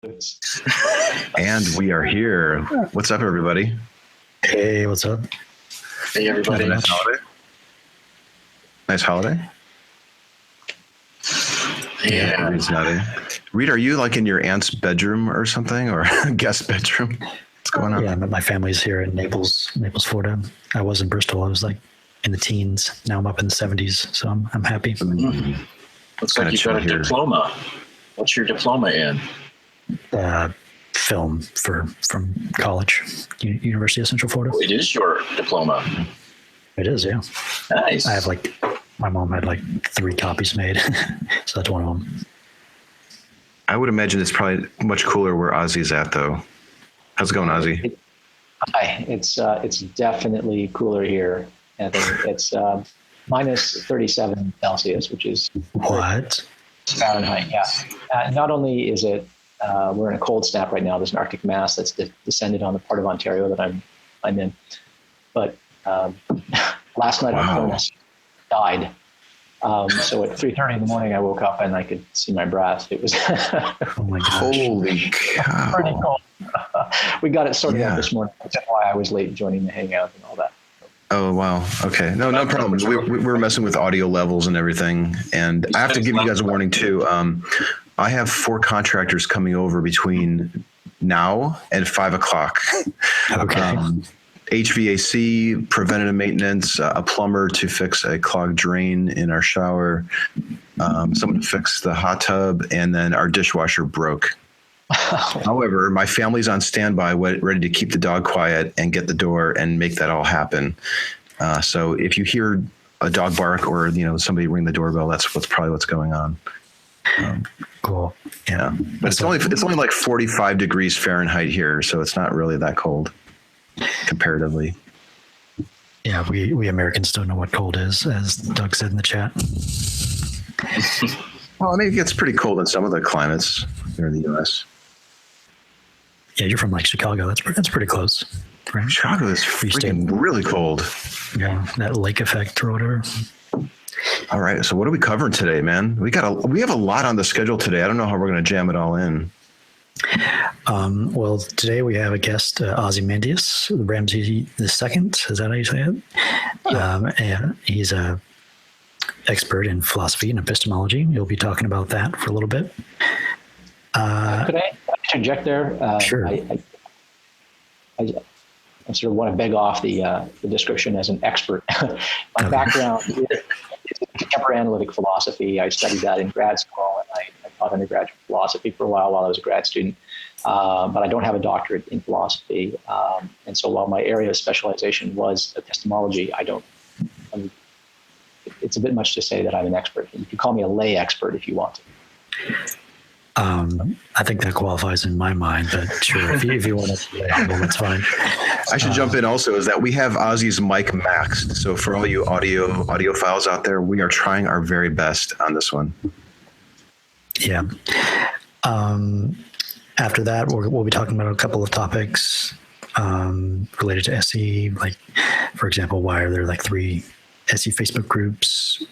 And we are here. What's up, everybody? Hey, what's up? Hey, everybody. Nice holiday. Nice holiday. Yeah. Reed's nodding. Reed, are you like in your aunt's bedroom or something, or guest bedroom? What's going on? Yeah, my family's here in Naples, Florida. I was in Bristol. I was like in the teens. Now I'm up in the 70s, so I'm happy. Mm-hmm. Looks like you've got a diploma. What's your diploma in? Film from college, University of Central Florida. It is your diploma. It is, yeah. Nice. I have my mom had 3 copies made, so that's one of them. I would imagine it's probably much cooler where Ozzy's at, though. How's it going, Ozzy? Hi, it's definitely cooler here. I think it's minus 37 Celsius, which is what? Fahrenheit. Yeah. Not only is it we're in a cold snap right now. There's an Arctic mass that's descended on the part of Ontario that I'm in. But last night my phone died. So at 3:30 in the morning, I woke up and I could see my breath. It was oh my gosh. Holy cow. pretty cold. We got it sorted out this morning. That's why I was late joining the hangout and all that. Oh, wow. Okay. No problem. We were messing with audio levels and everything. And I have to give you guys a warning, too. I have 4 contractors coming over between now and 5 o'clock. Okay. HVAC, preventative maintenance, a plumber to fix a clogged drain in our shower, someone to fix the hot tub, and then our dishwasher broke. However, my family's on standby, ready to keep the dog quiet and get the door and make that all happen. So if you hear a dog bark or somebody ring the doorbell, that's probably what's going on. Cool. Yeah, but it's only like 45 degrees Fahrenheit here, so it's not really that cold comparatively. Yeah, we Americans don't know what cold is, as Doug said in the chat. Well, I mean, it gets pretty cold in some of the climates here in the U.S. Yeah, you're from Chicago. That's pretty close, right? Chicago is freaking really cold. Yeah, that lake effect or whatever. All right, so what are we covering today, man? We have a lot on the schedule today. I don't know how we're going to jam it all in. Well, today we have a guest, Ozymandias Ramses II. Is that how you say it? And he's a expert in philosophy and epistemology. You'll be talking about that for a little bit. Could I interject there? Sure. I sort of want to beg off the description as an expert. My background is contemporary analytic philosophy. I studied that in grad school, and I taught undergraduate philosophy for a while I was a grad student. But I don't have a doctorate in philosophy. And so while my area of specialization was epistemology, it's a bit much to say that I'm an expert. You can call me a lay expert if you want to. I think that qualifies in my mind, but sure, if you want to, that's fine. I should jump in also is that we have Ozzy's mic maxed. So for all you audio files out there, we are trying our very best on this one. Yeah. After that, we'll be talking about a couple of topics related to SE, like, for example, why are there 3 SE Facebook groups?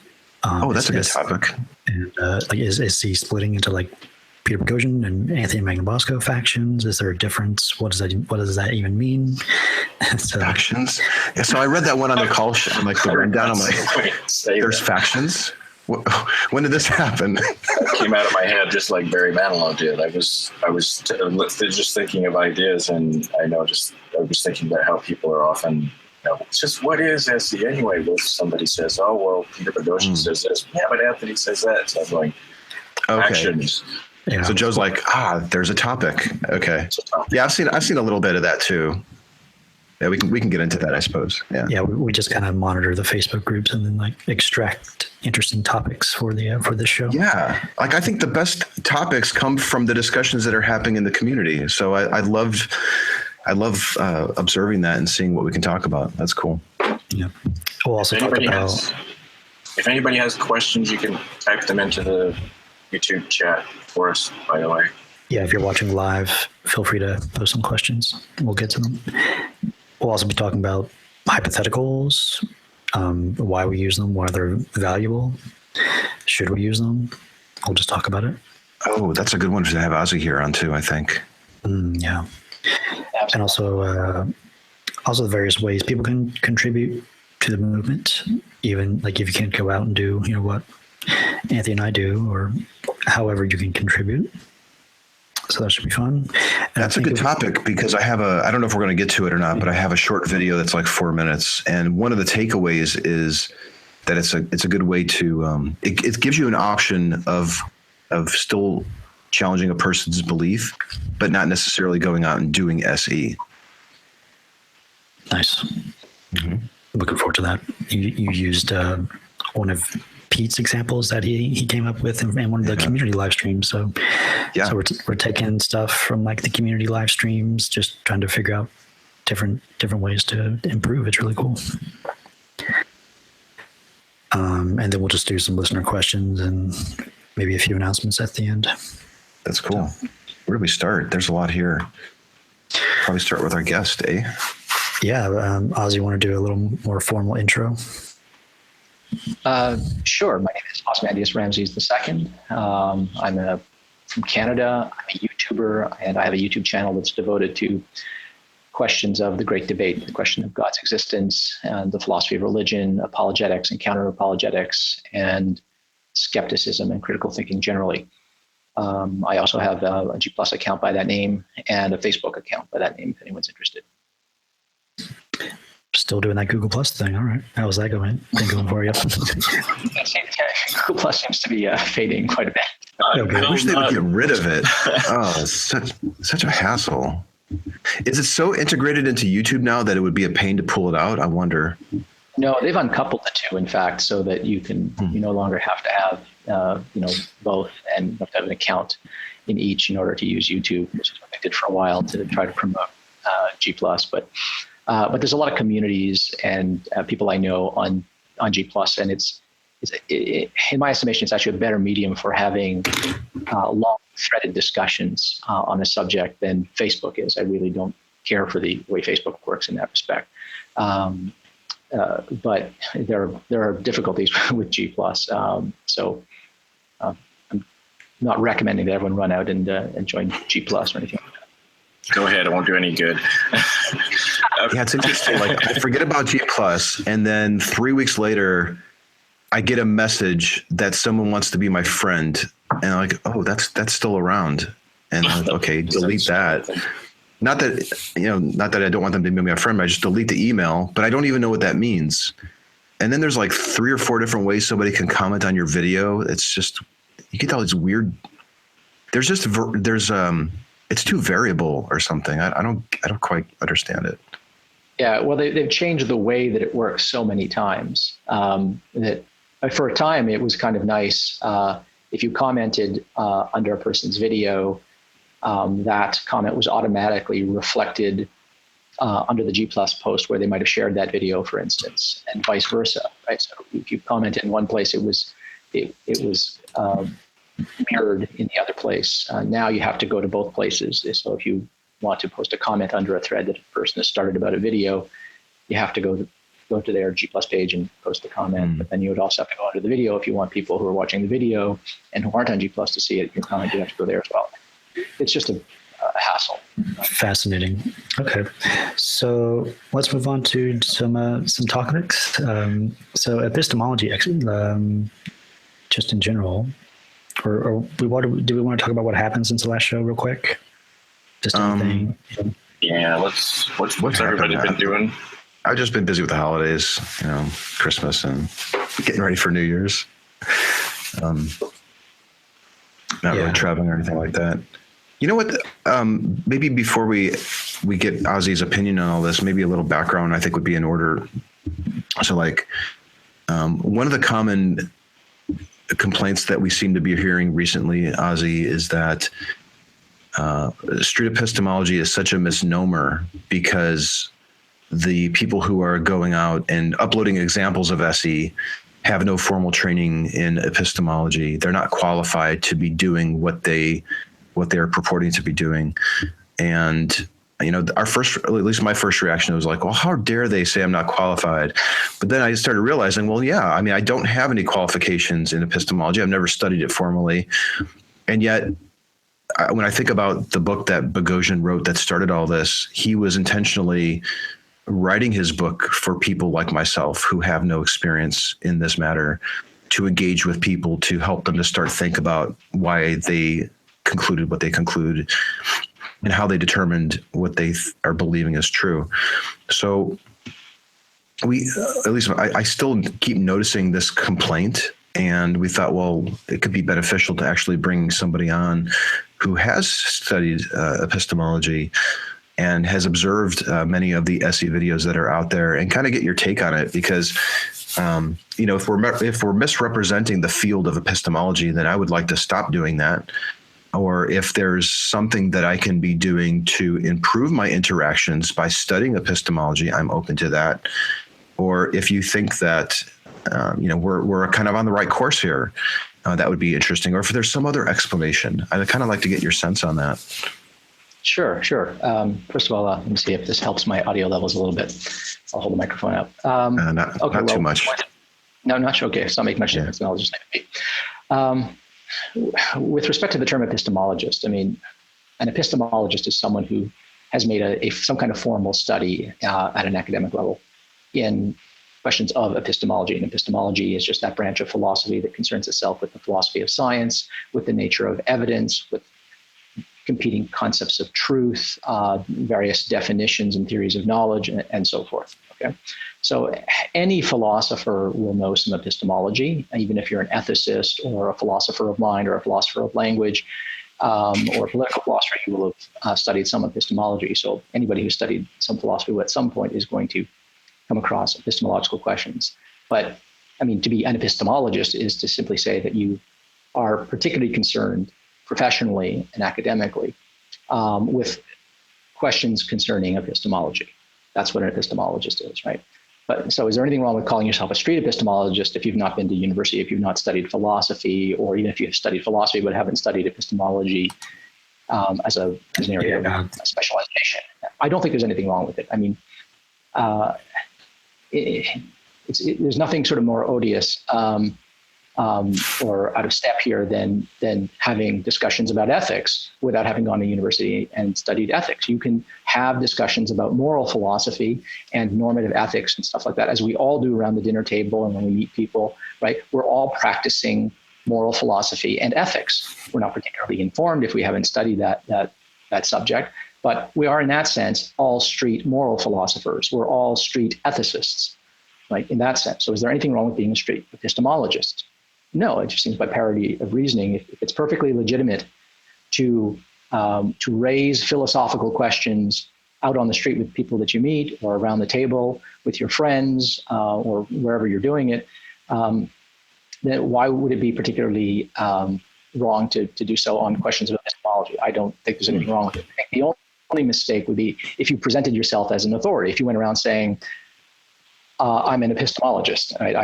That's a good topic. And is SE splitting into Peter Boghossian and Anthony Magnabosco factions? Is there a difference? What does that even mean? Factions? Yeah, so I read that one on the call show. I'm the rundown. I'm there's factions? When did this happen? It came out of my head just like Barry Manilow did. I was just thinking of ideas, and I was thinking about how people are often, it's just, what is SE anyway? Well, somebody says, oh, well, Peter Boghossian says this. Yeah, but Anthony says that. So I'm going, factions. Yeah. So Joe's there's a topic. Okay. Yeah, I've seen a little bit of that too. Yeah, we can get into that, I suppose. Yeah. Yeah, we just kind of monitor the Facebook groups and then extract interesting topics for this show. Yeah, I think the best topics come from the discussions that are happening in the community. So I love observing that and seeing what we can talk about. That's cool. Yeah. We'll also talk about. If anybody has questions, you can type them into the YouTube chat for us, by the way. Yeah, if you're watching live, feel free to post some questions. We'll get to them. We'll also be talking about hypotheticals, why we use them, why they're valuable, should we use them. We'll just talk about it. Oh, that's a good one to have Ozzy here on too, I think. Yeah. Absolutely. And also the various ways people can contribute to the movement, even like if you can't go out and do, what Anthony and I do, or however you can contribute. So that should be fun. And That's a good topic because I don't know if we're going to get to it or not, but I have a short video that's like 4 minutes. And one of the takeaways is that it's a good way to, it gives you an option of still challenging a person's belief, but not necessarily going out and doing SE. Nice. Mm-hmm. Looking forward to that. You used one of Pete's examples that he came up with in one of the community live streams. So we're taking stuff from like the community live streams, just trying to figure out different ways to improve. It's really cool. And then we'll just do some listener questions and maybe a few announcements at the end. That's cool. Where do we start? There's a lot here. Probably start with our guest, eh? Yeah. Ozzy, you want to do a little more formal intro? Sure. My name is Ozymandias Ramses II. I'm from Canada. I'm a YouTuber, and I have a YouTube channel that's devoted to questions of the great debate, the question of God's existence and the philosophy of religion, apologetics and counter-apologetics, and skepticism and critical thinking generally. I also have a G+ account by that name and a Facebook account by that name if anyone's interested. Still doing that Google Plus thing. All right. How's that going? Been going for you? Google Plus seems to be fading quite a bit. I wish they would get rid of it. Oh, it's such a hassle. Is it so integrated into YouTube now that it would be a pain to pull it out? I wonder. No, they've uncoupled the two, in fact, so that you can you no longer have to have both, and you have to have an account in each in order to use YouTube, which is what they did for a while to try to promote G+. But there's a lot of communities and people I know on G+, and it's in my estimation, it's actually a better medium for having long threaded discussions on a subject than Facebook is. I really don't care for the way Facebook works in that respect. But there are difficulties with G+. So I'm not recommending that everyone run out and join G+ or anything like that. Go ahead. It won't do any good. Yeah, it's interesting. Like I forget about G+, and then 3 weeks later, I get a message that someone wants to be my friend, and I'm like, oh, that's still around, and I'm like, okay, delete that. Not that I don't want them to be my friend, but I just delete the email, but I don't even know what that means. And then there's like 3 or 4 different ways somebody can comment on your video. It's just, you get all these weird, it's too variable or something. I don't quite understand it. Yeah, well, they've changed the way that it works so many times that for a time it was kind of nice. If you commented under a person's video, that comment was automatically reflected under the G+ post where they might have shared that video, for instance, and vice versa. Right. So if you commented in one place, it was mirrored in the other place. Now you have to go to both places. So if you want to post a comment under a thread that a person has started about a video, you have to go to their G+ page and post the comment. But then you would also have to go under the video if you want people who are watching the video and who aren't on G+ to see it. Your comment, you have to go there as well. It's just a hassle. Fascinating. Okay, so let's move on to some topics. So epistemology, just in general, or do we want to talk about what happened since the last show, real quick? Just anything. Yeah, what's everybody been doing? I've just been busy with the holidays, Christmas and getting ready for New Year's. Not really traveling or anything like that. You know what? Maybe before we get Ozzy's opinion on all this, maybe a little background I think would be in order. So, like, one of the common complaints that we seem to be hearing recently, Ozzy, is that street epistemology is such a misnomer because the people who are going out and uploading examples of SE have no formal training in epistemology. They're not qualified to be doing what they're purporting to be doing. And, at least my first reaction was like, well, how dare they say I'm not qualified? But then I started realizing, well, yeah, I don't have any qualifications in epistemology. I've never studied it formally. And yet, when I think about the book that Boghossian wrote that started all this, he was intentionally writing his book for people like myself who have no experience in this matter, to engage with people, to help them to start think about why they concluded what they concluded and how they determined what they are believing is true. So I still keep noticing this complaint, and we thought, well, it could be beneficial to actually bring somebody on who has studied epistemology and has observed many of the SE videos that are out there, and kind of get your take on it. Because, if we're misrepresenting the field of epistemology, then I would like to stop doing that. Or if there's something that I can be doing to improve my interactions by studying epistemology, I'm open to that. Or if you think that, we're kind of on the right course here, that would be interesting. Or if there's some other explanation, I'd kind of like to get your sense on that. Sure. First of all, let me see if this helps my audio levels a little bit. I'll hold the microphone up. Not too much. No, not sure. Okay, so I'll make much difference. I'll just with respect to the term epistemologist, I mean, an epistemologist is someone who has made some kind of formal study at an academic level in questions of epistemology. And epistemology is just that branch of philosophy that concerns itself with the philosophy of science, with the nature of evidence, with competing concepts of truth, various definitions and theories of knowledge, and so forth. Okay, so any philosopher will know some epistemology, even if you're an ethicist or a philosopher of mind or a philosopher of language or a political philosopher, you will have studied some epistemology. So anybody who studied some philosophy at some point is going to come across epistemological questions. But I mean, to be an epistemologist is to simply say that you are particularly concerned professionally and academically with questions concerning epistemology. That's what an epistemologist is, right? But so is there anything wrong with calling yourself a street epistemologist if you've not been to university, if you've not studied philosophy, or even if you've studied philosophy but haven't studied epistemology as an area of specialization? I don't think there's anything wrong with it. I mean, there's nothing sort of more odious or out of step here than having discussions about ethics without having gone to university and studied ethics. You can have discussions about moral philosophy and normative ethics and stuff like that, as we all do around the dinner table and when we meet people, right? We're all practicing moral philosophy and ethics. We're not particularly informed if we haven't studied that subject, but we are in that sense all street moral philosophers. We're all street ethicists, right? In that sense. So is there anything wrong with being a street epistemologist? No, it just seems by parity of reasoning, if it's perfectly legitimate to raise philosophical questions out on the street with people that you meet, or around the table with your friends, or wherever you're doing it, then why would it be particularly wrong to do so on questions of epistemology? I don't think there's anything wrong with it. I think the only mistake would be if you presented yourself as an authority, if you went around saying, I'm an epistemologist. Right?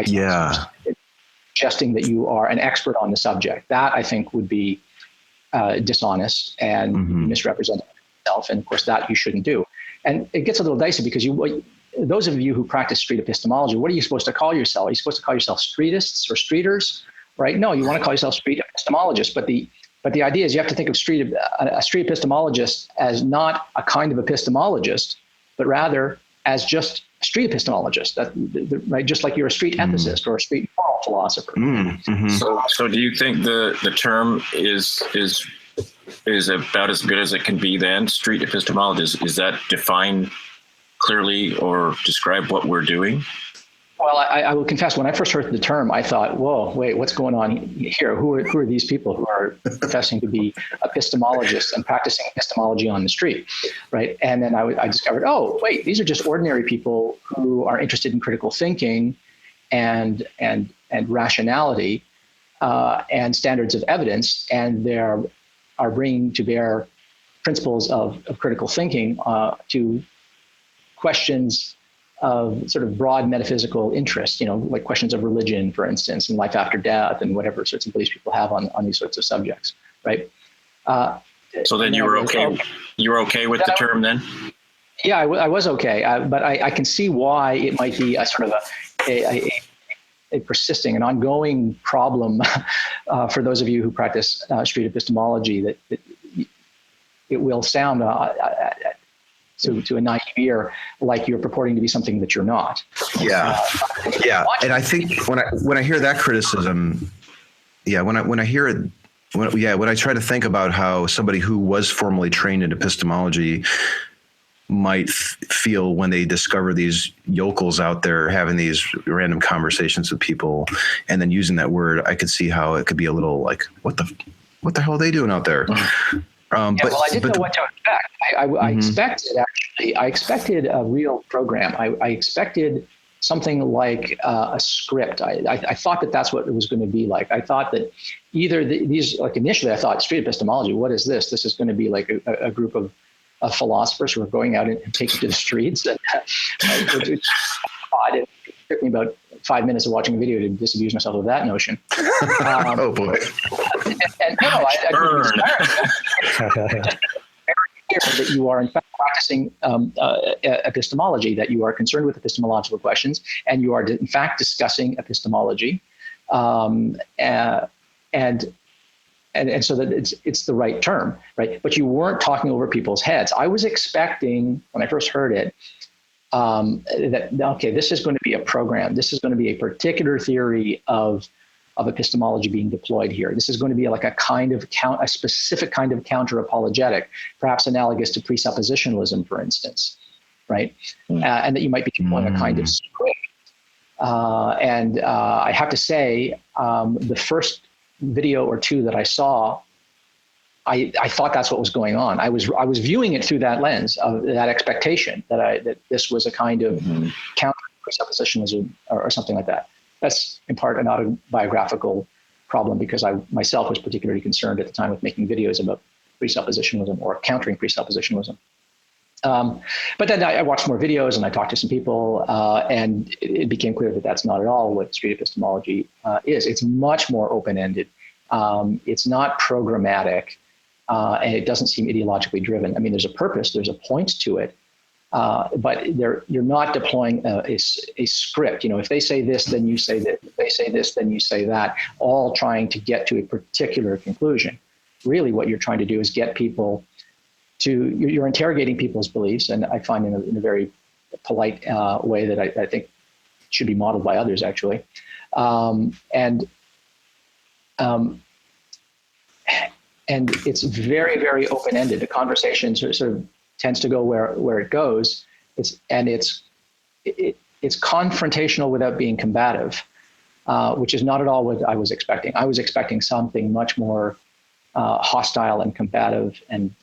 Suggesting that you are an expert on the subject. That, I think, would be dishonest and misrepresenting yourself. And of course, that you shouldn't do. And it gets a little dicey because those of you who practice street epistemology, what are you supposed to call yourself? Are you supposed to call yourself streetists or streeters? Right? No, you want to call yourself street epistemologist. But the idea is you have to think of a street epistemologist as not a kind of epistemologist, but rather as just street epistemologist, right? Just like you're a street ethicist or a street moral philosopher. So do you think the term is about as good as it can be then? Street epistemologist, is that defined clearly or describe what we're doing? Well, I will confess, when I first heard the term, I thought, whoa, wait, what's going on here? Who are these people who are professing to be epistemologists and practicing epistemology on the street, right? And then I discovered, oh, wait, these are just ordinary people who are interested in critical thinking and rationality and standards of evidence, and they are bringing to bear principles of critical thinking to questions of sort of broad metaphysical interest, like questions of religion, for instance, and life after death, and whatever sorts of beliefs people have on these sorts of subjects, right? So then you were okay. You were okay with the term then? Yeah, I was okay, but I can see why it might be a sort of a persisting and ongoing problem for those of you who practice street epistemology, that it will sound to a naive ear like you're purporting to be something that you're not. Yeah, and I think when I hear that criticism, when I hear it. When I try to think about how somebody who was formally trained in epistemology might feel when they discover these yokels out there having these random conversations with people and then using that word, I could see how it could be a little like, what the hell are they doing out there? Well, I didn't know what to expect. I expected, I expected a real program. I expected something like a script. I thought that that's what it was going to be like. I thought that either these, like initially I thought street epistemology, what is this? This is going to be like a group of philosophers who are going out and taking to the streets. And it took me about 5 minutes of watching a video to disabuse myself of that notion. Oh boy. And that you are in fact practicing epistemology, that you are concerned with epistemological questions, and you are in fact discussing epistemology, and so that it's the right term, right? But you weren't talking over people's heads. I was expecting, when I first heard it, that okay, this is going to be a program. This is going to be a particular theory of epistemology being deployed here. This is going to be like a specific kind of counter-apologetic, perhaps analogous to presuppositionalism, for instance, right? And that you might be deploying a kind of script. And I have to say, the first video or two that I saw, I thought that's what was going on. I was viewing it through that lens of that expectation that this was a kind of counter presuppositionalism or something like that. That's in part an autobiographical problem because I myself was particularly concerned at the time with making videos about presuppositionalism or countering presuppositionalism. But then I watched more videos and I talked to some people, and it became clear that that's not at all what street epistemology is. It's much more open-ended. It's not programmatic, and it doesn't seem ideologically driven. I mean, there's a purpose, there's a point to it, but you're not deploying a script. You know, if they say this, then you say that. If they say this, then you say that, all trying to get to a particular conclusion. Really what you're trying to do is get people to, you're interrogating people's beliefs, and I find in a very polite way that I think should be modeled by others, actually. And it's very, very open-ended. The conversation sort of tends to go where it goes. It's confrontational without being combative, which is not at all what I was expecting. I was expecting something much more hostile and combative and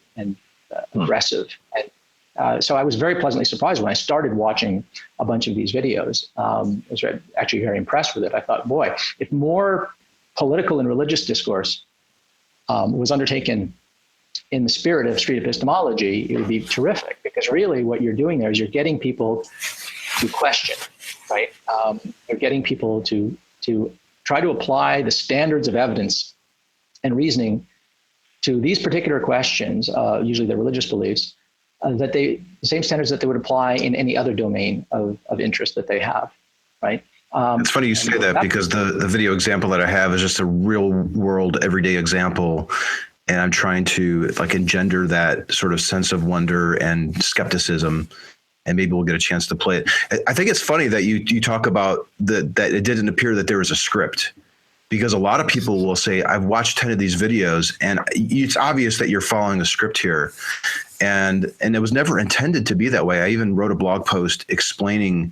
aggressive. And so I was very pleasantly surprised when I started watching a bunch of these videos. I was actually very impressed with it. I thought, boy, if more political and religious discourse was undertaken in the spirit of street epistemology, it would be terrific, because really what you're doing there is you're getting people to question, right? You're getting people to try to apply the standards of evidence and reasoning to these particular questions, usually their religious beliefs, the same standards that they would apply in any other domain of interest that they have, right? It's funny you say that, because the video example that I have is just a real world everyday example. And I'm trying to like engender that sort of sense of wonder and skepticism, and maybe we'll get a chance to play it. I think it's funny that you talk about that it didn't appear that there was a script, because a lot of people will say, I've watched 10 of these videos and it's obvious that you're following a script here. And it was never intended to be that way. I even wrote a blog post explaining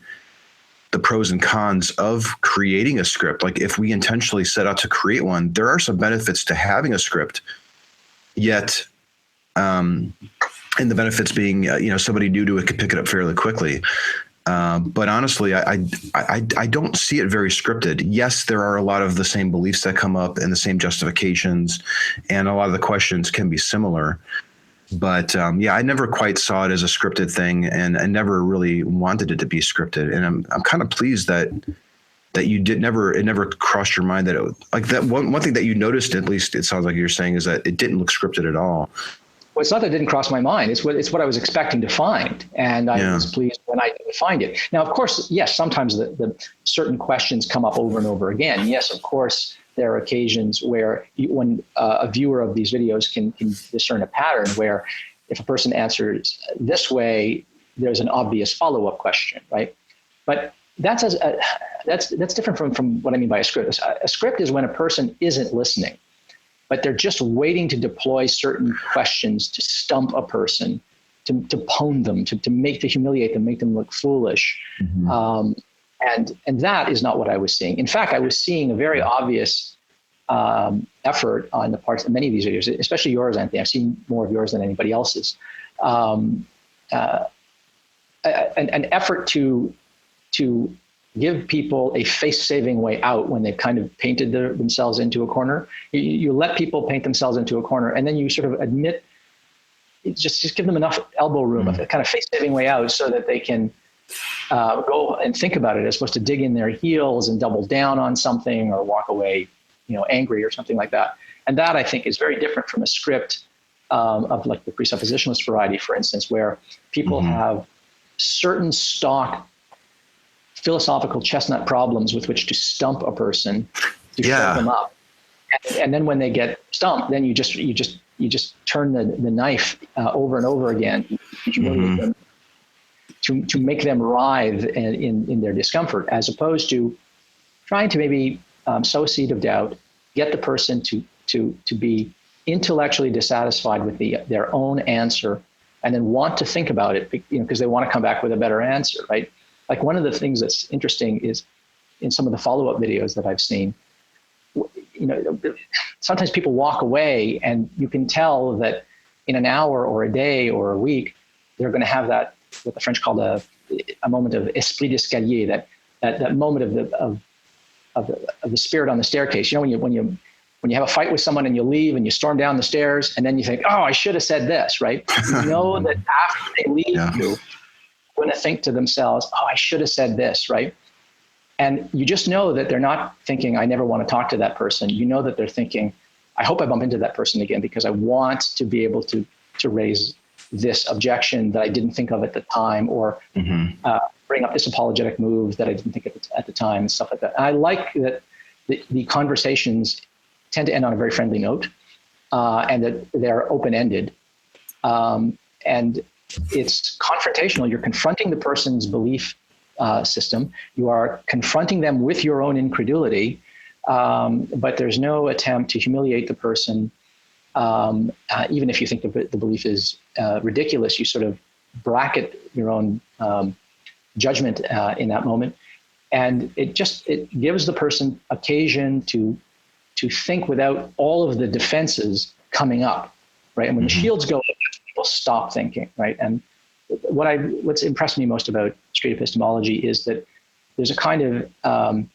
the pros and cons of creating a script. Like if we intentionally set out to create one, there are some benefits to having a script, yet, and the benefits being, somebody new to it could pick it up fairly quickly. But honestly, I don't see it very scripted. Yes, there are a lot of the same beliefs that come up and the same justifications, and a lot of the questions can be similar. But I never quite saw it as a scripted thing, and I never really wanted it to be scripted. And I'm kind of pleased that it never crossed your mind that it, like that one thing that you noticed, at least it sounds like you're saying, is that it didn't look scripted at all. Well, it's not that it didn't cross my mind. It's what I was expecting to find, and I was pleased when I did find it. Now, of course, yes, sometimes the certain questions come up over and over again. Yes, of course, there are occasions where when a viewer of these videos can discern a pattern where if a person answers this way, there's an obvious follow-up question, right? But that's different from what I mean by a script. A script is when a person isn't listening, but they're just waiting to deploy certain questions to stump a person, to pwn them, to humiliate them, make them look foolish. Mm-hmm. And that is not what I was seeing. In fact, I was seeing a very obvious effort on the parts of many of these videos, especially yours, Anthony. I've seen more of yours than anybody else's. An effort to give people a face-saving way out when they've kind of painted themselves into a corner. You let people paint themselves into a corner, and then you sort of admit, just give them enough elbow room, a kind of face-saving way out, so that they can go and think about it, as opposed to dig in their heels and double down on something or walk away, angry or something like that. And that, I think, is very different from a script of like the presuppositionalist variety, for instance, where people have certain stock philosophical chestnut problems with which to stump a person, to shut them up, and then when they get stumped, then you just turn the knife over and over again, to make them writhe in their discomfort, as opposed to trying to maybe sow a seed of doubt, get the person to be intellectually dissatisfied with their own answer, and then want to think about it, because they want to come back with a better answer, right? Like, one of the things that's interesting is in some of the follow-up videos that I've seen, sometimes people walk away and you can tell that in an hour or a day or a week, they're going to have that, what the French call a moment of esprit d'escalier, that moment of the spirit on the staircase. When you have a fight with someone and you leave and you storm down the stairs and then you think, oh, I should have said this, right? You know that after they leave you, going to think to themselves, oh, I should have said this, right? And you just know that they're not thinking, I never want to talk to that person. You know that they're thinking, I hope I bump into that person again, because I want to be able to raise this objection that I didn't think of at the time, or bring up this apologetic move that I didn't think at the time, and stuff like that. And I like that the conversations tend to end on a very friendly note, and that they're open-ended. And it's confrontational. You're confronting the person's belief system. You are confronting them with your own incredulity, but there's no attempt to humiliate the person. Even if you think the belief is ridiculous, you sort of bracket your own judgment in that moment. And it gives the person occasion to think without all of the defenses coming up, right? And when the shields go up, people stop thinking, right? And what's impressed me most about street epistemology is that there's a kind of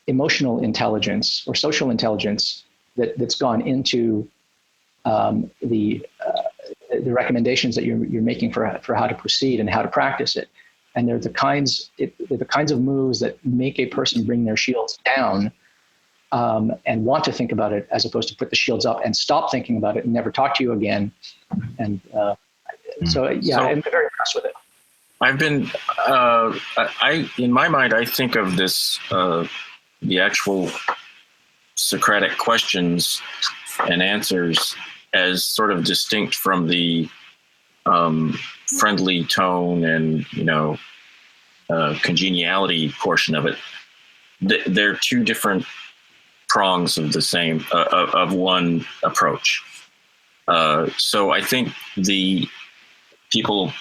emotional intelligence or social intelligence that's gone into the recommendations that you're making for how to proceed and how to practice it. And they're the kinds of moves that make a person bring their shields down and want to think about it, as opposed to put the shields up and stop thinking about it and never talk to you again. And so I'm very impressed with it. I've been, in my mind, I think of this, the actual Socratic questions and answers as sort of distinct from the friendly tone and, congeniality portion of it. They're two different prongs of the same, of one approach. So I think the people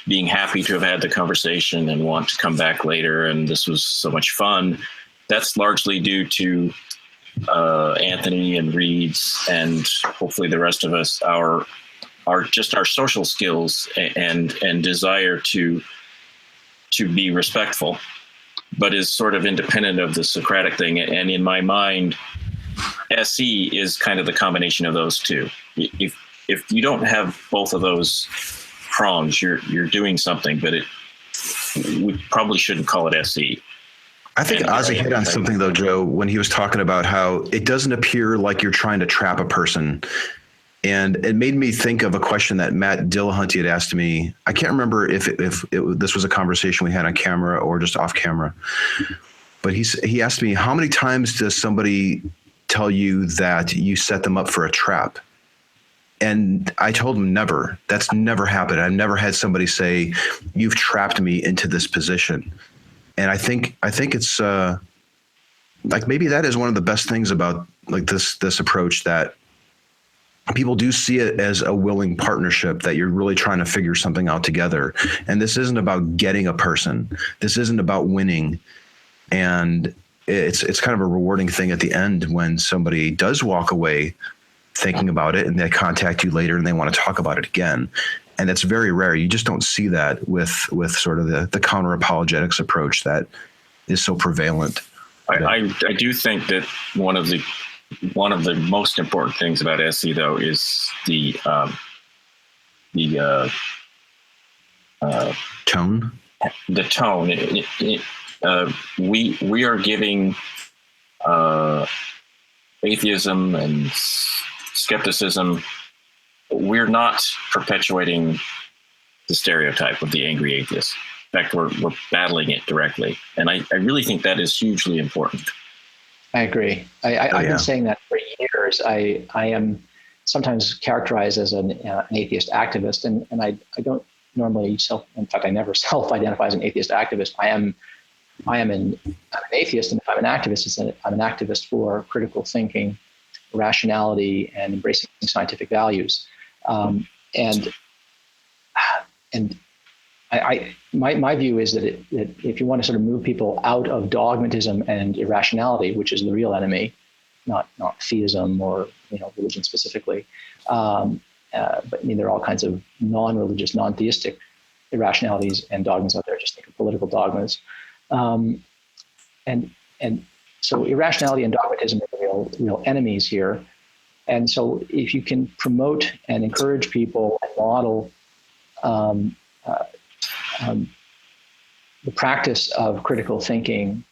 being happy to have had the conversation and want to come back later, and this was so much fun, that's largely due to Anthony and Reid's, and hopefully the rest of us, our social skills and desire to be respectful, but is sort of independent of the Socratic thing. And in my mind, SE is kind of the combination of those two. If you don't have both of those prongs, you're doing something, but we probably shouldn't call it SE. I think Ozzy hit on something, though, Joe, when he was talking about how it doesn't appear like you're trying to trap a person. And it made me think of a question that Matt Dillahunty had asked me. I can't remember if this was a conversation we had on camera or just off camera. But he asked me, how many times does somebody tell you that you set them up for a trap? And I told him never. That's never happened. I've never had somebody say, you've trapped me into this position. And I think it's like maybe that is one of the best things about like this approach, that people do see it as a willing partnership, that you're really trying to figure something out together. And this isn't about getting a person. This isn't about winning. And it's kind of a rewarding thing at the end when somebody does walk away thinking about it and they contact you later and they want to talk about it again. And that's very rare. You just don't see that with sort of the counter apologetics approach that is so prevalent. I do think that one of the most important things about SE though is the tone. The tone. We are giving atheism and skepticism. We're not perpetuating the stereotype of the angry atheist. In fact, we're battling it directly, and I really think that is hugely important. I agree. I've been saying that for years. I am sometimes characterized as an atheist activist, and I don't normally in fact, I never self-identify as an atheist activist. I'm an atheist, and if I'm an activist, I'm an activist for critical thinking, rationality, and embracing scientific values. My view is that if you want to sort of move people out of dogmatism and irrationality, which is the real enemy, not theism or religion specifically, but I mean there are all kinds of non-religious, non-theistic irrationalities and dogmas out there. Just think of political dogmas, and so irrationality and dogmatism are the real enemies here. And so if you can promote and encourage people and model the practice of critical thinking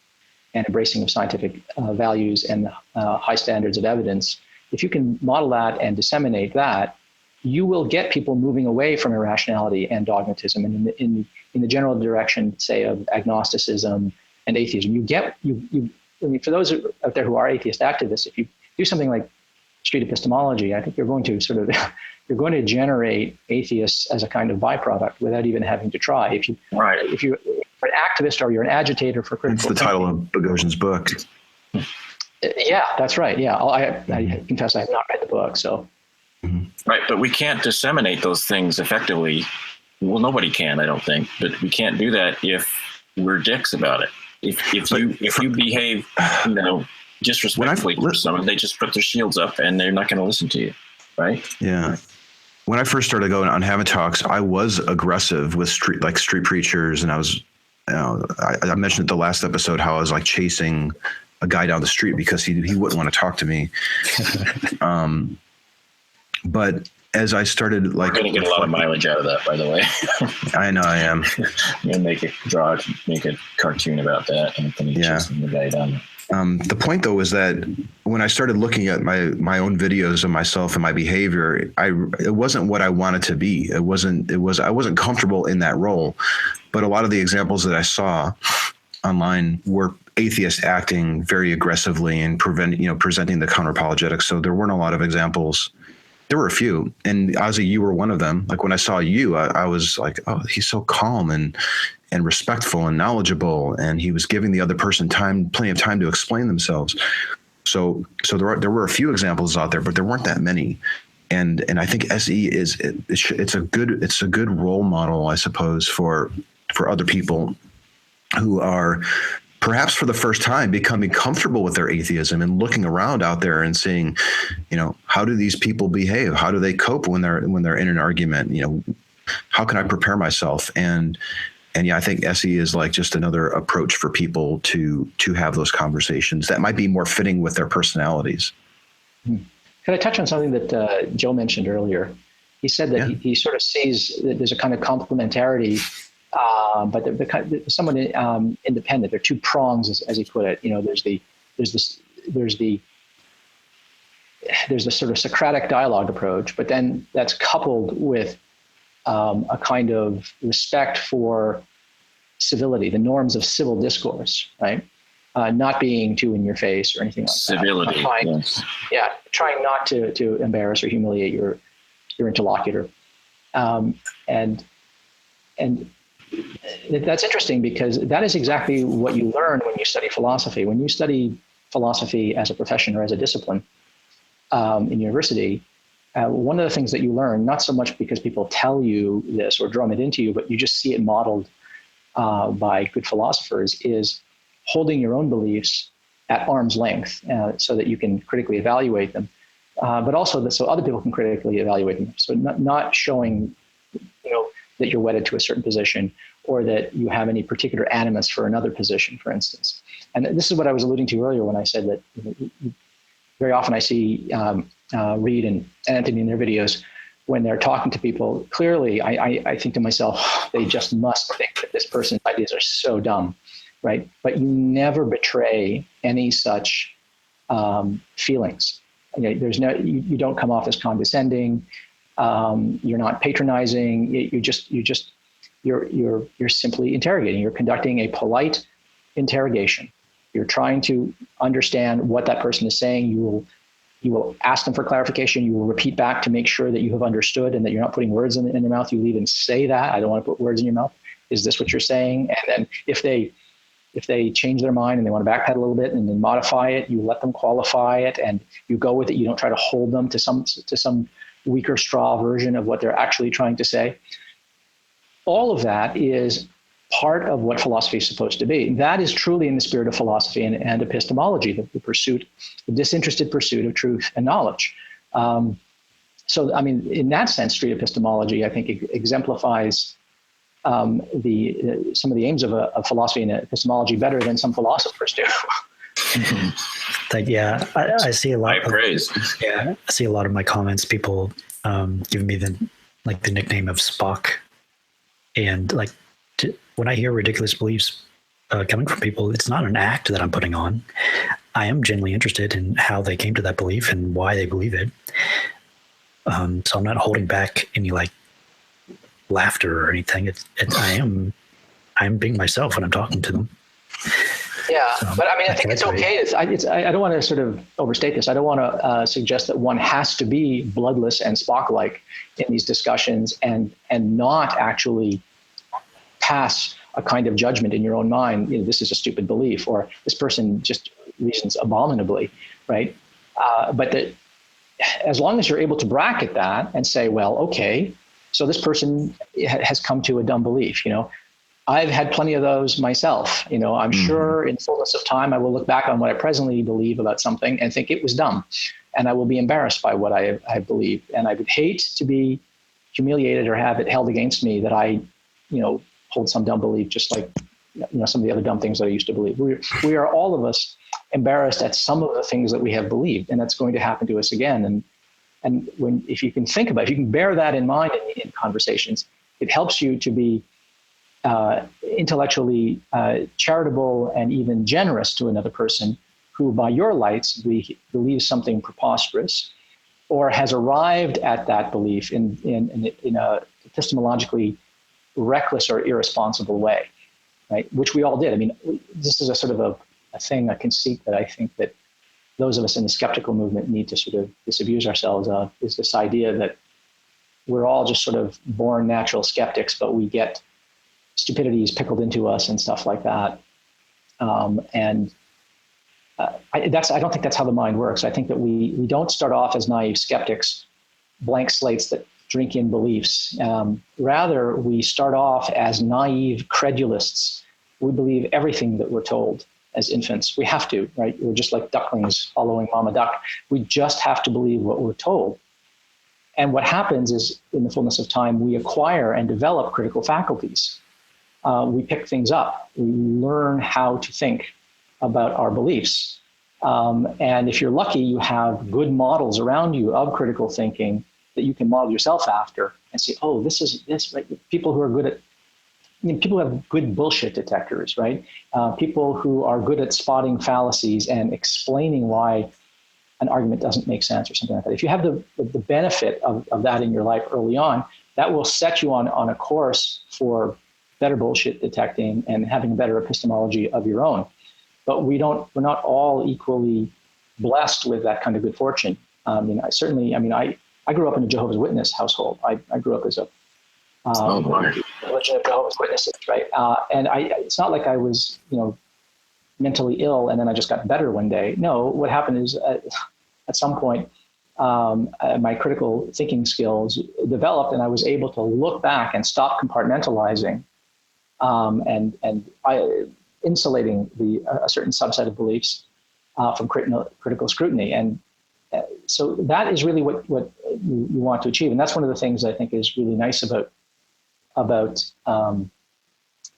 and embracing of scientific values and high standards of evidence, if you can model that and disseminate that, you will get people moving away from irrationality and dogmatism and in the general direction, say, of agnosticism and atheism. I mean, for those out there who are atheist activists, if you do something like Street Epistemology, I think you're going to generate atheists as a kind of byproduct without even having to try. If you're an activist or you're an agitator for critical That's the title of Boghossian's book. Yeah, that's right. Yeah, I confess I have not read the book. So. Right, but we can't disseminate those things effectively. Well, nobody can, I don't think, but we can't do that if we're dicks about it. If you behave, disrespectfully to someone, they just put their shields up and they're not going to listen to you, right? Yeah. When I first started going on Having Talks, I was aggressive with street preachers, and I was, I mentioned at the last episode how I was like chasing a guy down the street because he wouldn't want to talk to me. But as I started, like, we're going to get a lot of mileage out of that, by the way. I know I am. I'm going to make a cartoon about that. Anthony chasing the guy down. The point, though, is that when I started looking at my own videos of myself and my behavior, it wasn't what I wanted to be. I wasn't comfortable in that role. But a lot of the examples that I saw online were atheists acting very aggressively and presenting the counter-apologetics. So there weren't a lot of examples. There were a few, and Ozzy, you were one of them. Like when I saw you, I was like, oh, he's so calm and respectful and knowledgeable, and he was giving the other person plenty of time to explain themselves. So there were a few examples out there, but there weren't that many. And I think SE it's a good role model, I suppose, for other people who are perhaps for the first time becoming comfortable with their atheism and looking around out there and seeing, how do these people behave? How do they cope when they're in an argument? How can I prepare myself? And yeah, I think SE is like just another approach for people to have those conversations that might be more fitting with their personalities. Could I touch on something that Joe mentioned earlier? He said that he sort of sees that there's a kind of complementarity, but they're somewhat independent. There are two prongs, as he put it. There's the there's this sort of Socratic dialogue approach, but then that's coupled with a kind of respect for civility, the norms of civil discourse, right? Not being too in your face or anything like civility, that. Trying not to embarrass or humiliate your interlocutor. And that's interesting because that is exactly what you learn when you study philosophy. When you study philosophy as a profession or as a discipline in university, one of the things that you learn, not so much because people tell you this or drum it into you, but you just see it modeled by good philosophers, is holding your own beliefs at arm's length so that you can critically evaluate them, but also so other people can critically evaluate them. So not showing, that you're wedded to a certain position or that you have any particular animus for another position, for instance. And this is what I was alluding to earlier when I said that very often I see Reid and Anthony in their videos when they're talking to people. Clearly, I think to myself, they just must think that this person's ideas are so dumb, right? But you never betray any such feelings. You don't come off as condescending. You're not patronizing. You're simply interrogating. You're conducting a polite interrogation. You're trying to understand what that person is saying. You will ask them for clarification. You will repeat back to make sure that you have understood and that you're not putting words in your mouth. You even say that. I don't want to put words in your mouth. Is this what you're saying? And then if they change their mind and they want to backpedal a little bit and then modify it, you let them qualify it and you go with it. You don't try to hold them to some weaker straw version of what they're actually trying to say. All of that is part of what philosophy is supposed to be. That is truly in the spirit of philosophy and epistemology, the disinterested pursuit of truth and knowledge. So, in that sense, street epistemology, I think, exemplifies some of the aims of philosophy and epistemology better than some philosophers do. I see a lot. High praise. I see a lot of my comments. People giving me the nickname of Spock, and when I hear ridiculous beliefs coming from people, it's not an act that I'm putting on. I am genuinely interested in how they came to that belief and why they believe it. So I'm not holding back any laughter or anything. I'm being myself when I'm talking to them. Yeah, but I think it's okay. I don't want to sort of overstate this. I don't want to suggest that one has to be bloodless and Spock-like in these discussions and not actually pass a kind of judgment in your own mind. This is a stupid belief, or this person just reasons abominably, right? But that as long as you're able to bracket that and say, well, okay, so this person has come to a dumb belief, I've had plenty of those myself. I'm sure in fullness of time, I will look back on what I presently believe about something and think it was dumb. And I will be embarrassed by what I believe. And I would hate to be humiliated or have it held against me that I, hold some dumb belief, just like, some of the other dumb things that I used to believe. We are all of us embarrassed at some of the things that we have believed, and that's going to happen to us again. And if you can think about it, if you can bear that in mind in conversations, it helps you to be intellectually charitable and even generous to another person who, by your lights, believes something preposterous or has arrived at that belief in a epistemologically reckless or irresponsible way, right? Which we all did. This is a sort of a conceit that I think that those of us in the skeptical movement need to sort of disabuse ourselves of, is this idea that we're all just sort of born natural skeptics, but we get stupidities pickled into us and stuff like that. I don't think that's how the mind works. I think that we don't start off as naive skeptics, blank slates that drink in beliefs. Rather, we start off as naive credulists. We believe everything that we're told as infants. We have to, right? We're just like ducklings following Mama Duck. We just have to believe what we're told. And what happens is, in the fullness of time, we acquire and develop critical faculties. We pick things up. We learn how to think about our beliefs. And if you're lucky, you have good models around you of critical thinking that you can model yourself after and say, oh, this is this. Right? People who are good at, people who have good bullshit detectors, right? People who are good at spotting fallacies and explaining why an argument doesn't make sense or something like that. If you have the benefit of that in your life early on, that will set you on a course for better bullshit detecting and having a better epistemology of your own. But we're not all equally blessed with that kind of good fortune. I grew up in a Jehovah's Witness household. I grew up as a religion of Jehovah's Witnesses, right? And it's not like I was, mentally ill and then I just got better one day. No, what happened is at some point, my critical thinking skills developed, and I was able to look back and stop compartmentalizing and insulating a certain subset of beliefs from critical scrutiny. And so that is really what you want to achieve. And that's one of the things I think is really nice about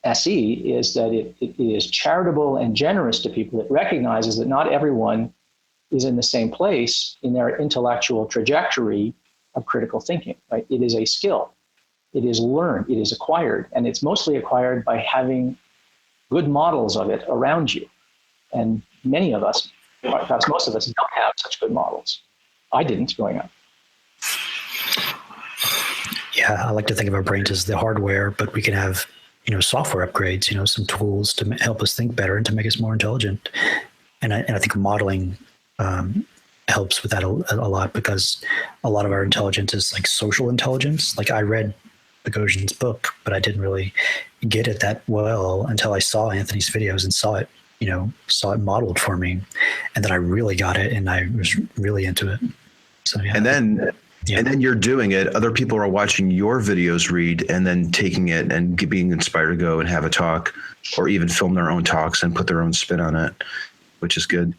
SE, is that it is charitable and generous to people. It recognizes that not everyone is in the same place in their intellectual trajectory of critical thinking, right? It is a skill. It is learned. It is acquired. And it's mostly acquired by having good models of it around you. And many of us, perhaps most of us, don't have such good models. I didn't growing up. Yeah, I like to think of our brains as the hardware, but we can have, software upgrades, some tools to help us think better and to make us more intelligent. And I think modeling helps with that a lot, because a lot of our intelligence is like social intelligence. Like I read Boghossian's book, but I didn't really get it that well until I saw Anthony's videos and saw it modeled for me. And then I really got it and I was really into it. So, yeah. And then you're doing it. Other people are watching your videos, Reid, and then taking it and being inspired to go and have a talk, or even film their own talks and put their own spin on it, which is good.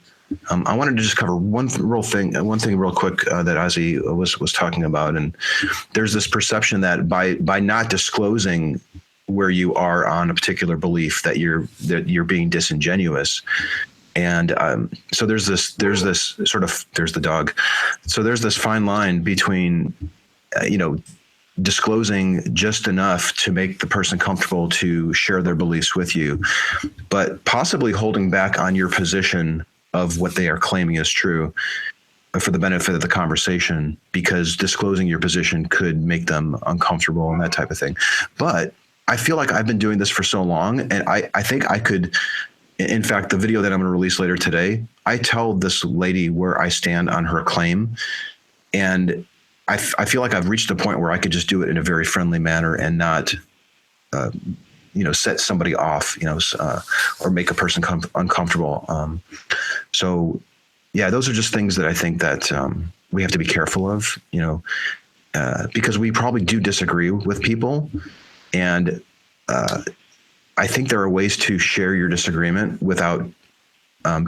I wanted to just cover one thing real quick that Ozzy was talking about. And there's this perception that by not disclosing where you are on a particular belief, that you're being disingenuous. And so there's this fine line between, disclosing just enough to make the person comfortable to share their beliefs with you, but possibly holding back on your position of what they are claiming is true for the benefit of the conversation, because disclosing your position could make them uncomfortable and that type of thing. But I feel like I've been doing this for so long, and I think I could. In fact, the video that I'm going to release later today, I tell this lady where I stand on her claim. And I feel like I've reached a point where I could just do it in a very friendly manner and not, set somebody off, or make a person uncomfortable. So, yeah, those are just things that I think that we have to be careful of, because we probably do disagree with people. And I think there are ways to share your disagreement without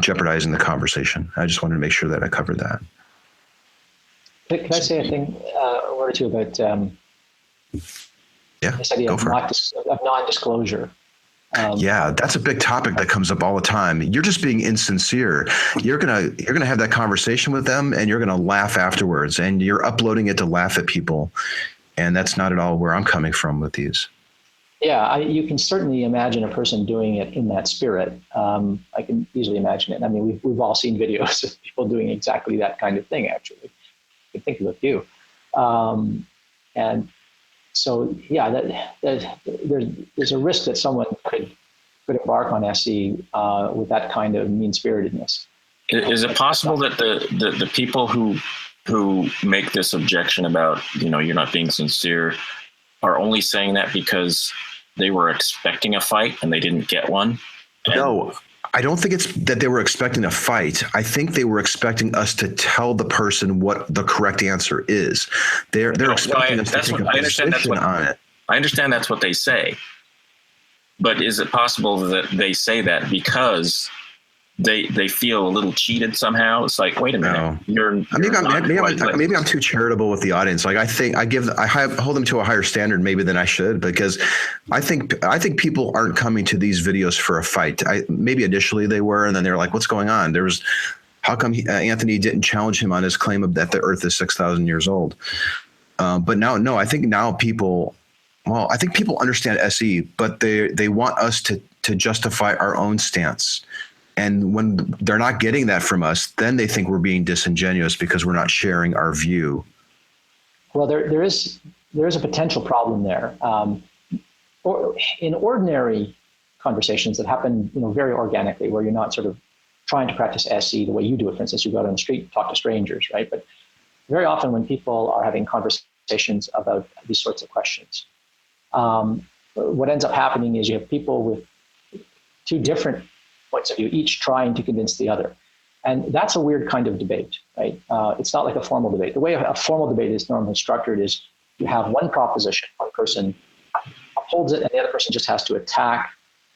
jeopardizing the conversation. I just wanted to make sure that I covered that. Can I say a thing, a word or two about this idea of non-disclosure? Yeah, that's a big topic that comes up all the time. You're just being insincere. You're gonna have that conversation with them, and you're gonna laugh afterwards, and you're uploading it to laugh at people, and that's not at all where I'm coming from with these. Yeah, you can certainly imagine a person doing it in that spirit. I can easily imagine it. I mean, we've all seen videos of people doing exactly that kind of thing, actually. I can think of a few. And so, yeah, there's a risk that someone could embark on SE with that kind of mean-spiritedness. Is it possible that the people who make this objection about, you're not being sincere, are only saying that because they were expecting a fight and they didn't get one? No, I don't think it's that they were expecting a fight. I think they were expecting us to tell the person what the correct answer is. They're expecting us to take a position on it. I understand that's what they say. But is it possible that they say that because they feel a little cheated somehow? It's like, wait a minute, maybe I'm too charitable with the audience. Like I hold them to a higher standard maybe than I should, because I think people aren't coming to these videos for a fight. Maybe initially they were, and then they're like, what's going on? How come Anthony didn't challenge him on his claim of that the Earth is 6,000 years old? But now, I think now people understand SE, but they want us to justify our own stance. And when they're not getting that from us, then they think we're being disingenuous because we're not sharing our view. Well, there is a potential problem there. Or in ordinary conversations that happen, very organically, where you're not sort of trying to practice SE the way you do it. For instance, you go out on the street, talk to strangers, right? But very often when people are having conversations about these sorts of questions, what ends up happening is you have people with two different points of view, each trying to convince the other. And that's a weird kind of debate, right? It's not like a formal debate. The way a formal debate is normally structured is you have one proposition, one person upholds it, and the other person just has to attack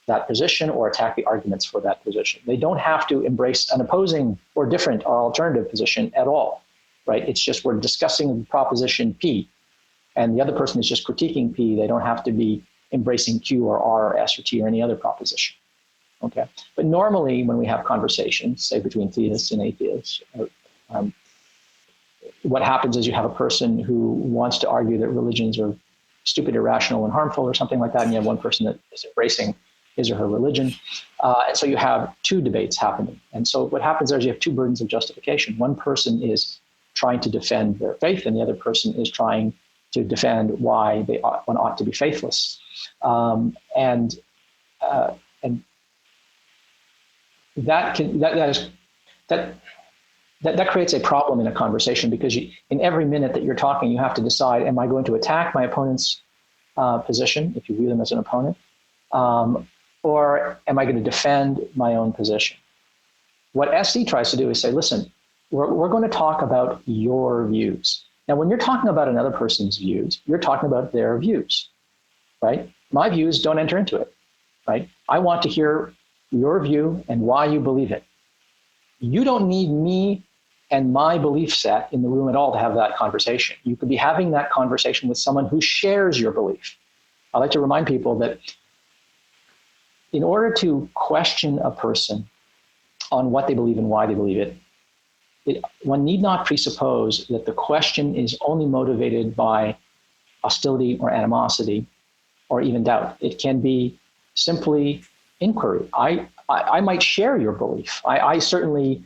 that position or attack the arguments for that position. They don't have to embrace an opposing or different or alternative position at all, right? It's just we're discussing proposition P, and the other person is just critiquing P. They don't have to be embracing Q or R or S or T or any other proposition, okay? But normally when we have conversations, say between theists and atheists, what happens is you have a person who wants to argue that religions are stupid, irrational, and harmful or something like that, and you have one person that is embracing his or her religion. And so you have two debates happening. And so what happens there is you have two burdens of justification. One person is trying to defend their faith, and the other person is trying to defend why one ought to be faithless. And that creates a problem in a conversation, because in every minute that you're talking, you have to decide, am I going to attack my opponent's position, if you view them as an opponent, or am I going to defend my own position? What SE tries to do is say, listen, we're going to talk about your views. Now, when you're talking about another person's views, you're talking about their views, right? My views don't enter into it, right? I want to hear your view and why you believe it. You don't need me and my belief set in the room at all to have that conversation. You could be having that conversation with someone who shares your belief. I like to remind people that in order to question a person on what they believe and why they believe it, one need not presuppose that the question is only motivated by hostility or animosity or even doubt. It can be simply inquiry. I might share your belief. I certainly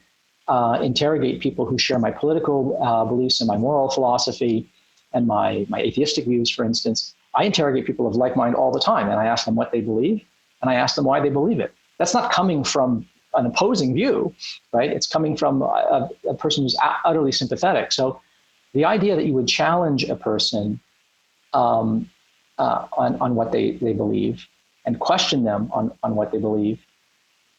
interrogate people who share my political beliefs and my moral philosophy and my atheistic views, for instance. I interrogate people of like mind all the time, and I ask them what they believe, and I ask them why they believe it. That's not coming from an opposing view, right? It's coming from a person who's utterly sympathetic. So the idea that you would challenge a person on what they believe and question them on what they believe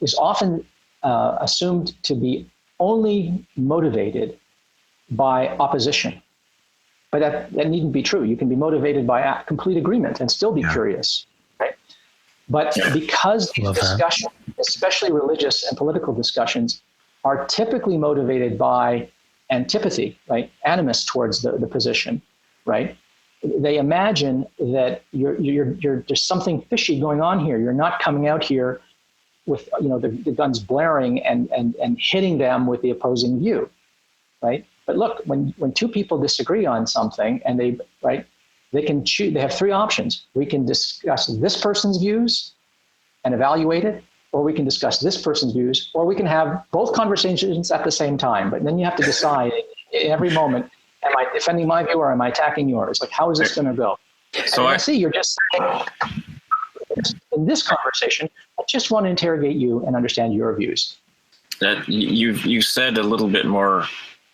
is often assumed to be only motivated by opposition. But that needn't be true. You can be motivated by complete agreement and still be curious, right? But because these discussions, especially religious and political discussions, are typically motivated by antipathy, right? Animus towards the position, right? They imagine that there's something fishy going on here. You're not coming out here with the guns blaring and hitting them with the opposing view, right? But look, when two people disagree on something and they can choose, they have three options. We can discuss this person's views and evaluate it, or we can discuss this person's views, or we can have both conversations at the same time. But then you have to decide in every moment, am I defending my view or am I attacking yours? Like, how is this going to go? So I see you're just saying, in this conversation, I just want to interrogate you and understand your views. That you said a little bit more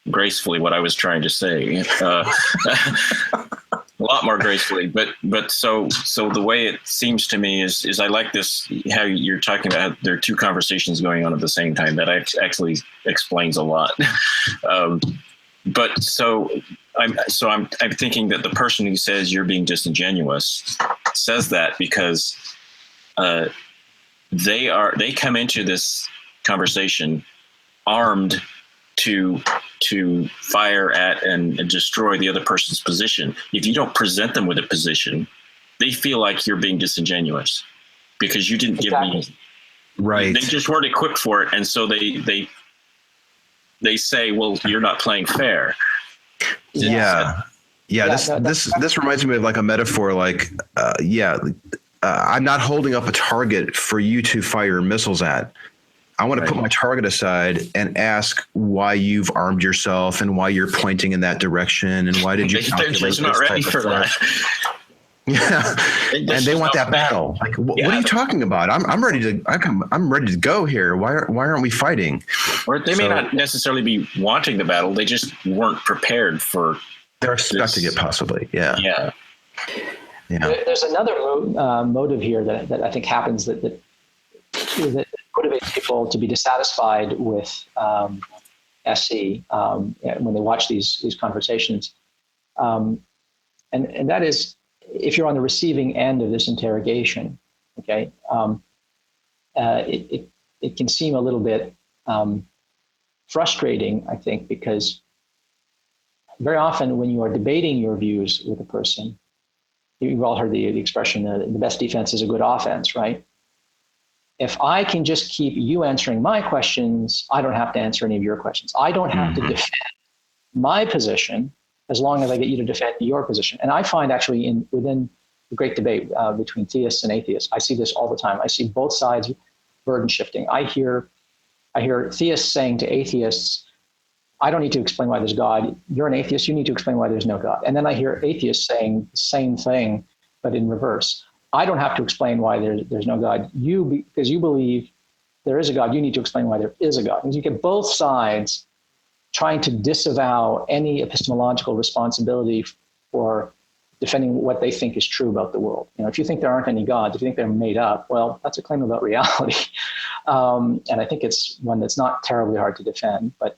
gracefully what I was trying to say, a lot more gracefully. But so the way it seems to me is I like this, how you're talking about how there are two conversations going on at the same time. That actually explains a lot. But so I'm thinking that the person who says you're being disingenuous says that because they come into this conversation armed to fire at and destroy the other person's position. If you don't present them with a position, they feel like you're being disingenuous because you didn't give me. Right. They just weren't equipped for it, and so they say, "Well, you're not playing fair." Yeah. This reminds me of like a metaphor. Like, I'm not holding up a target for you to fire missiles at. I want to put my target aside and ask why you've armed yourself and why you're pointing in that direction and why did you calculate They're not ready for that. Yeah, and they want that battle. Like, what are you talking about? I'm ready to. I'm ready to go here. Why aren't we fighting? Or they may not necessarily be wanting the battle. They just weren't prepared for. They're expecting it, possibly. Yeah. Yeah. Yeah. There's another motive here that I think happens that motivates people to be dissatisfied with SE when they watch these conversations, and that is, if you're on the receiving end of this interrogation, okay, it can seem a little bit frustrating, I think, because very often when you are debating your views with a person, you've all heard the expression, the best defense is a good offense, right? If I can just keep you answering my questions, I don't have to answer any of your questions. I don't have to defend my position as long as I get you to defend your position. And I find actually within the great debate between theists and atheists, I see this all the time. I see both sides burden shifting. I hear theists saying to atheists, I don't need to explain why there's God. You're an atheist, you need to explain why there's no God. And then I hear atheists saying the same thing, but in reverse. I don't have to explain why there's no God. Because you believe there is a God, you need to explain why there is a God. And you get both sides trying to disavow any epistemological responsibility for defending what they think is true about the world. If you think there aren't any gods, if you think they're made up, well, that's a claim about reality. And I think it's one that's not terribly hard to defend, but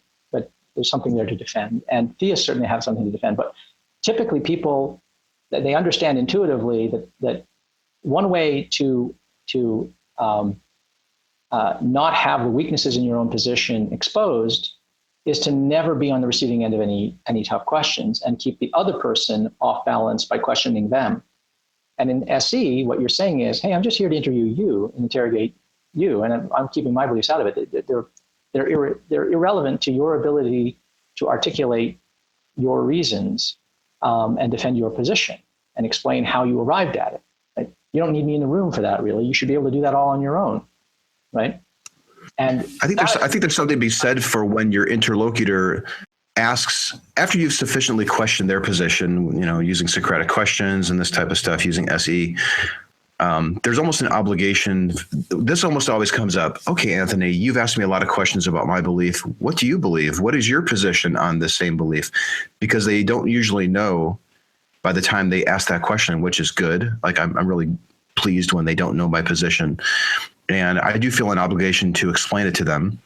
there's something there to defend. And theists certainly have something to defend. But typically people, they understand intuitively that one way to not have the weaknesses in your own position exposed is to never be on the receiving end of any tough questions and keep the other person off balance by questioning them. And in SE, what you're saying is, hey, I'm just here to interview you and interrogate you, and I'm keeping my beliefs out of it. They're irrelevant to your ability to articulate your reasons and defend your position and explain how you arrived at it. Right? You don't need me in the room for that, really. You should be able to do that all on your own, right? And I think there's something to be said for when your interlocutor asks, after you've sufficiently questioned their position, using Socratic questions and this type of stuff, using SE, there's almost an obligation. This almost always comes up. Okay, Anthony, you've asked me a lot of questions about my belief. What do you believe? What is your position on the same belief? Because they don't usually know by the time they ask that question, which is good. Like I'm really pleased when they don't know my position. And I do feel an obligation to explain it to them,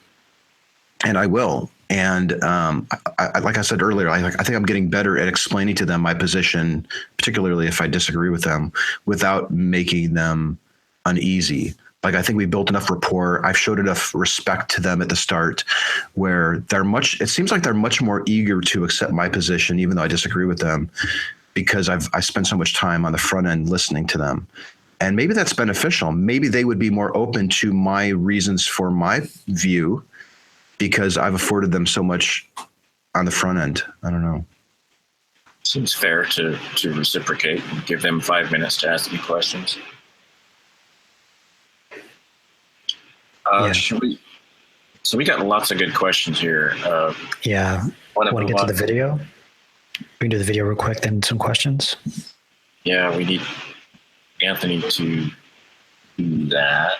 and I will. And like I said earlier, I think I'm getting better at explaining to them my position, particularly if I disagree with them, without making them uneasy. Like I think we built enough rapport. I've showed enough respect to them at the start, where it seems like they're much more eager to accept my position, even though I disagree with them, because I spent so much time on the front end listening to them. And maybe that's beneficial. Maybe they would be more open to my reasons for my view because I've afforded them so much on the front end. I don't know. Seems fair to reciprocate and give them 5 minutes to ask me questions. Should we? So we got lots of good questions here. Yeah. Want to get to the video? We can do the video real quick, then some questions. Yeah, we need Anthony to do that.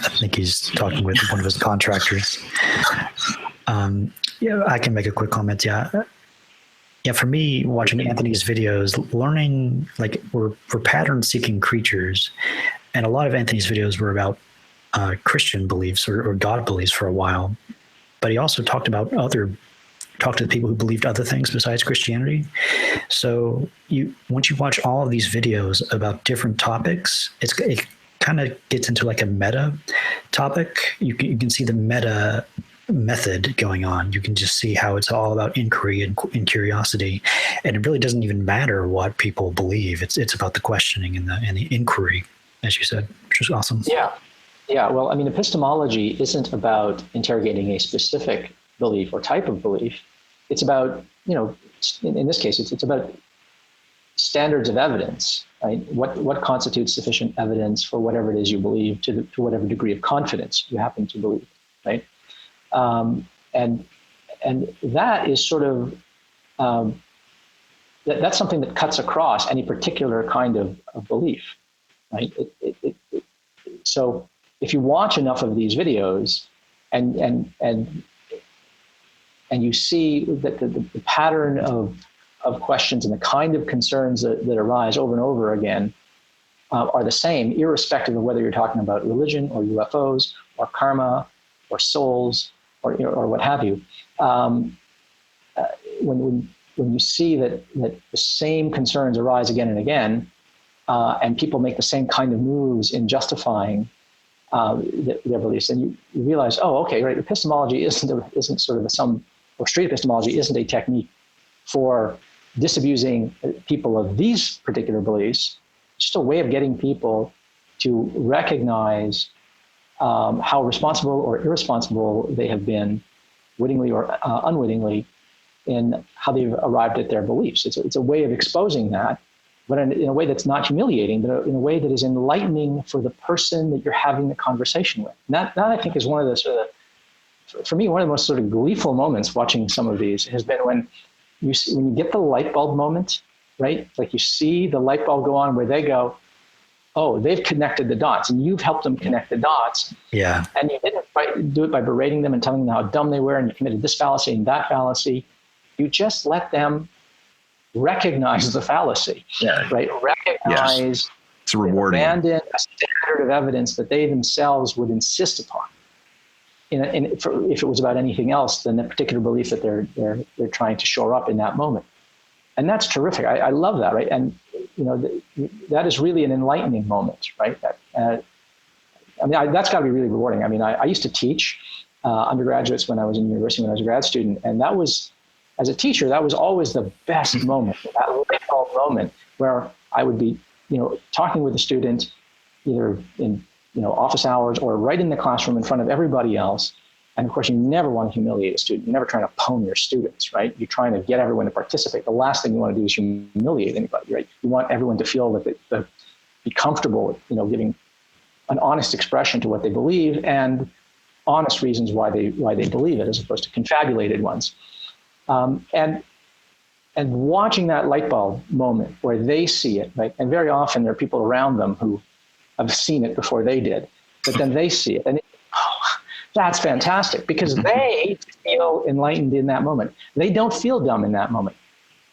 I think he's talking with one of his contractors. Yeah, I can make a quick comment. Yeah, for me, watching Anthony's videos, learning, like we're pattern-seeking creatures, and a lot of Anthony's videos were about Christian beliefs or God beliefs for a while, but he also talked to the people who believed other things besides Christianity. So once you watch all of these videos about different topics, it kind of gets into like a meta topic. You can see the meta method going on. You can just see how it's all about inquiry and curiosity, and it really doesn't even matter what people believe. It's about the questioning and the inquiry, as you said, which is awesome. Yeah. Well, I mean, epistemology isn't about interrogating a specific belief or type of belief. It's about, in this case, it's about standards of evidence, right? What constitutes sufficient evidence for whatever it is you believe to whatever degree of confidence you happen to believe. right? And that is sort of that's something that cuts across any particular kind of belief, right? So if you watch enough of these videos and you see that the pattern of questions and the kind of concerns that arise over and over again are the same, irrespective of whether you're talking about religion or UFOs or karma or souls or what have you. When you see that the same concerns arise again and again, and people make the same kind of moves in justifying their beliefs, and you realize, oh, okay, right, epistemology isn't sort of a sum, or street epistemology isn't a technique for disabusing people of these particular beliefs. It's just a way of getting people to recognize how responsible or irresponsible they have been, wittingly or unwittingly, in how they've arrived at their beliefs. It's a way of exposing that, but in a way that's not humiliating, but in a way that is enlightening for the person that you're having the conversation with. And that I think is one of the sort of, for me, one of the most sort of gleeful moments watching some of these has been when you get the light bulb moment, right? Like you see the light bulb go on where they go, oh, they've connected the dots, and you've helped them connect the dots. Yeah. And you didn't do it by berating them and telling them how dumb they were and you committed this fallacy and that fallacy. You just let them recognize the fallacy, right? Recognize, yes. It's rewarding. Abandon a standard of evidence that they themselves would insist upon. If it was about anything else than the particular belief that they're trying to shore up in that moment. And that's terrific. I love that, right? And that is really an enlightening moment, right? That's got to be really rewarding. I mean, I used to teach undergraduates when I was in university, when I was a grad student, and that was, as a teacher, that was always the best moment, that light bulb moment where I would be, talking with the student either in, office hours or right in the classroom in front of everybody else. And of course, you never want to humiliate a student. You're never trying to pwn your students, right? You're trying to get everyone to participate. The last thing you want to do is humiliate anybody, right? You want everyone to feel that they be comfortable, giving an honest expression to what they believe and honest reasons why they believe it, as opposed to confabulated ones. And watching that light bulb moment where they see it, right? And very often there are people around them who have seen it before they did, but then they see it. And that's fantastic because they feel enlightened in that moment. They don't feel dumb in that moment,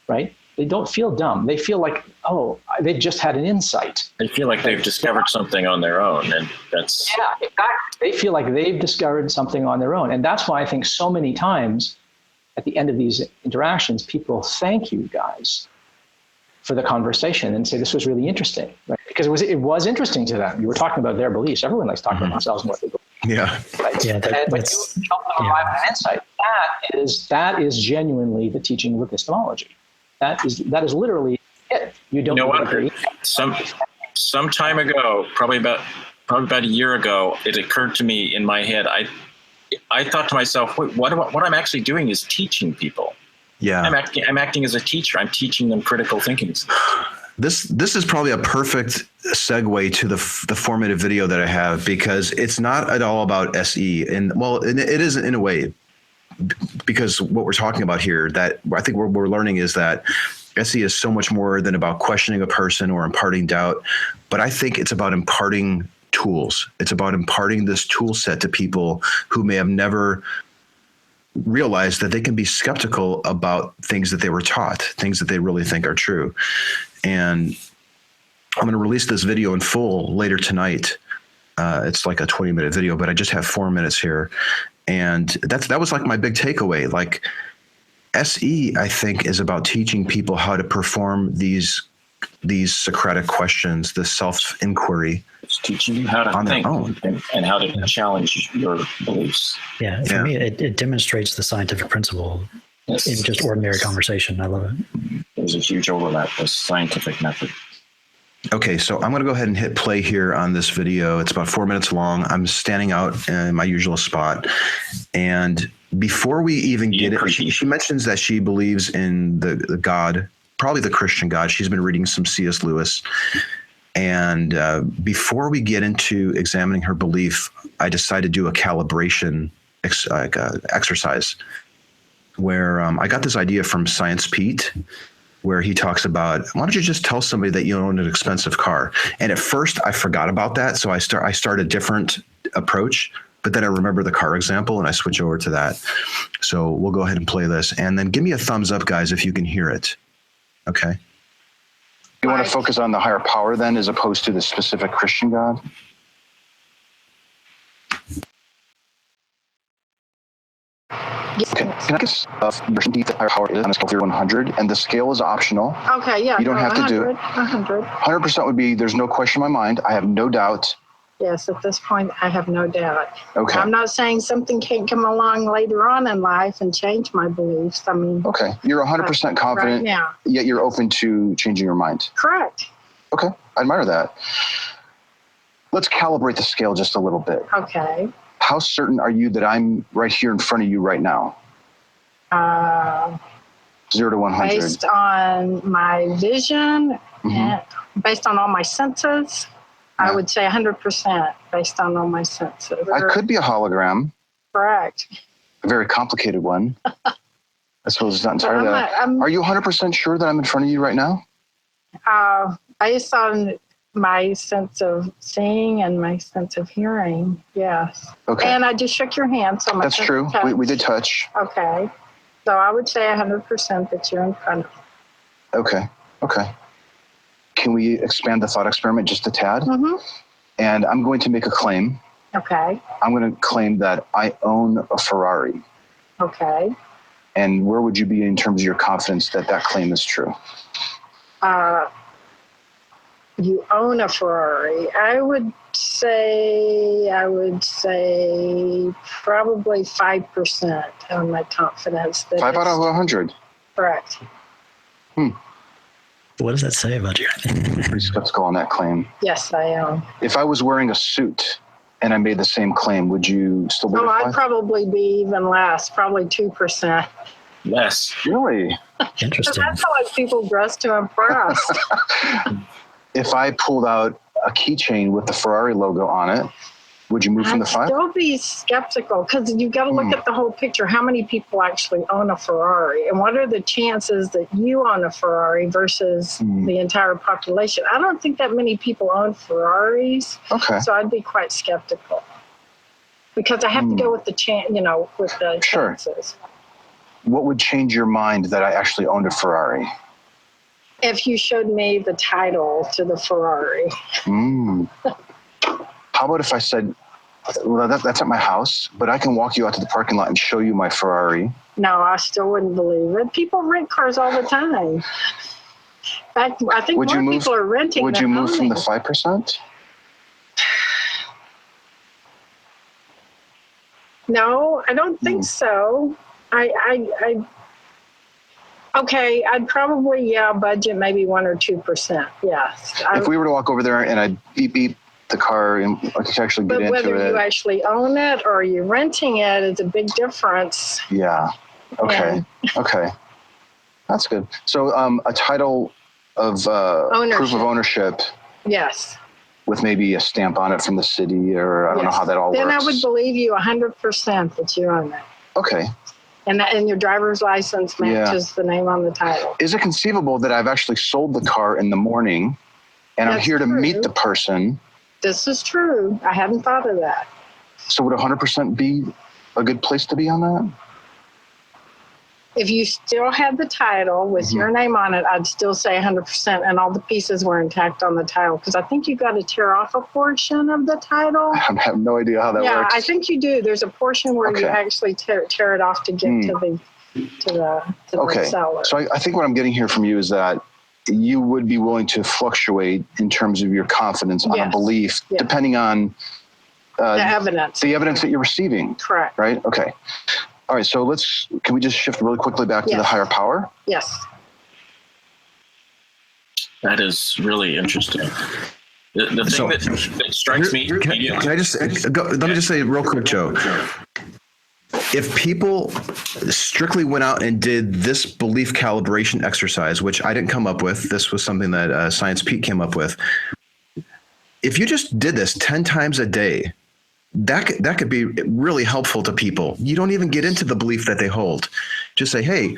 right? They don't feel dumb. They feel like, oh, they've just had an insight. They feel like they've discovered something on their own. And that's... Yeah, exactly. They feel like they've discovered something on their own. And that's why I think so many times at the end of these interactions, people thank you guys for the conversation and say, this was really interesting, right? Because it was interesting to them. You were talking about their beliefs. Everyone likes talking about themselves and what they believe. Yeah. Right? Yeah. But you help them arrive at an insight. That is genuinely the teaching of epistemology. That is literally it. You don't agree. Some time ago, probably about a year ago, it occurred to me in my head. I thought to myself, wait, what I'm actually doing is teaching people. Yeah. I'm acting as a teacher. I'm teaching them critical thinking. This is probably a perfect segue to the formative video that I have, because it's not at all about SE. And it is in a way, because what we're talking about here, that I think we're learning is that SE is so much more than about questioning a person or imparting doubt. But I think it's about imparting tools. It's about imparting this tool set to people who may have never realized that they can be skeptical about things that they were taught, things that they really think are true. And I'm going to release this video in full later tonight. It's like a 20-minute video, but I just have 4 minutes here. And that was like my big takeaway. Like SE, I think, is about teaching people how to perform these Socratic questions, the self-inquiry. It's teaching you how to think and how to challenge your beliefs. Yeah, for me, it demonstrates the scientific principle in just ordinary conversation. I love it. There's a huge overlap with scientific method. Okay, so I'm going to go ahead and hit play here on this video. It's about 4 minutes long. I'm standing out in my usual spot. And before we even get it, she mentions that she believes in the God, probably the Christian God. She's been reading some C.S. Lewis. And before we get into examining her belief, I decided to do a calibration exercise where I got this idea from Science Pete, where he talks about, why don't you just tell somebody that you own an expensive car? And at first I forgot about that. So I start a different approach, but then I remember the car example and I switch over to that. So we'll go ahead and play this, and then give me a thumbs up, guys, if you can hear it. Okay. You want to focus on the higher power then, as opposed to the specific Christian God? Okay. Can I guess the higher power is on a scale of 100, and the scale is optional. Okay, yeah. You don't have to do it. 100. 100% would be, there's no question in my mind. I have no doubt. Yes, at this point, I have no doubt. Okay. I'm not saying something can't come along later on in life and change my beliefs. I mean, Okay. You're 100% confident, right now. yet you're open to changing your mind. Correct. Okay. I admire that. Let's calibrate the scale just a little bit. Okay. How certain are you that I'm right here in front of you right now? 0 to 100. Based on my vision Mhm. and based on all my senses, I would say 100% based on all my senses. I could be a hologram, Correct. a very complicated one. I suppose it's not But entirely that. Are you 100% sure that I'm in front of you right now? Based on my sense of seeing and my sense of hearing, yes. Okay. And I just shook your hand. So my That's sense true. of touch. We did touch. Okay. So I would say 100% that you're in front of me. Okay. Okay. Can we expand the thought experiment just a tad? Mm-hmm. And I'm going to make a claim. Okay. I'm going to claim that I own a Ferrari. Okay. And where would you be in terms of your confidence that that claim is true? You own a Ferrari. I would say probably 5% on my confidence. That 5 out of 100. Correct. What does that say about you? Pretty skeptical on that claim. Yes, I am. If I was wearing a suit and I made the same claim, would you still be Oh, at I'd 5? probably be even less, probably 2%. Less. Really? Because Interesting. that's how like people dress to impress. If I pulled out a keychain with the Ferrari logo on it, would you move from the 5? Still be skeptical because you've got to look at the whole picture. How many people actually own a Ferrari, and what are the chances that you own a Ferrari versus the entire population? I don't think that many people own Ferraris, Okay. so I'd be quite skeptical because I have to go with the with the Sure. chances. What would change your mind that I actually owned a Ferrari? If you showed me the title to the Ferrari. How about if I said, well, that's at my house, but I can walk you out to the parking lot and show you my Ferrari? No, I still wouldn't believe it. People rent cars all the time. In fact, I think Would you more move- people are renting Would than you move from owning. the 5%? No, I don't think so. Okay, I'd probably, budget maybe 1 or 2%. Yes. If we were to walk over there and I'd beep the car and I could actually get but whether into you it. actually own it or you're renting it is a big difference. Yeah. Okay. Okay. That's good. So a title of proof of ownership Yes. with maybe a stamp on it from the city, or I don't know how that all Then works. I would believe you 100% that you own it. Okay. And your driver's license matches the name on the title. Is it conceivable that I've actually sold the car in the morning and I'm That's here to true. meet the person? This is true. I hadn't thought of that. So would 100% be a good place to be on that? If you still had the title with your name on it, I'd still say 100%, and all the pieces were intact on the title. Because I think you got to tear off a portion of the title. I have no idea how that works. I think you do. There's a portion where you Okay. actually tear it off to get to the seller. So I think what I'm getting here from you is that you would be willing to fluctuate in terms of your confidence on a Yes. belief, Yes. depending on the evidence. the evidence that you're receiving, Correct. right? Okay. All right. So can we just shift really quickly back to the Yes. higher power? Yes. That is really interesting. The thing that strikes me. Can I just let me just say real quick, Joe. If people strictly went out and did this belief calibration exercise, which I didn't come up with, this was something that Science Pete came up with. If you just did this 10 times a day, that could be really helpful to people. You don't even get into the belief that they hold. Just say, hey,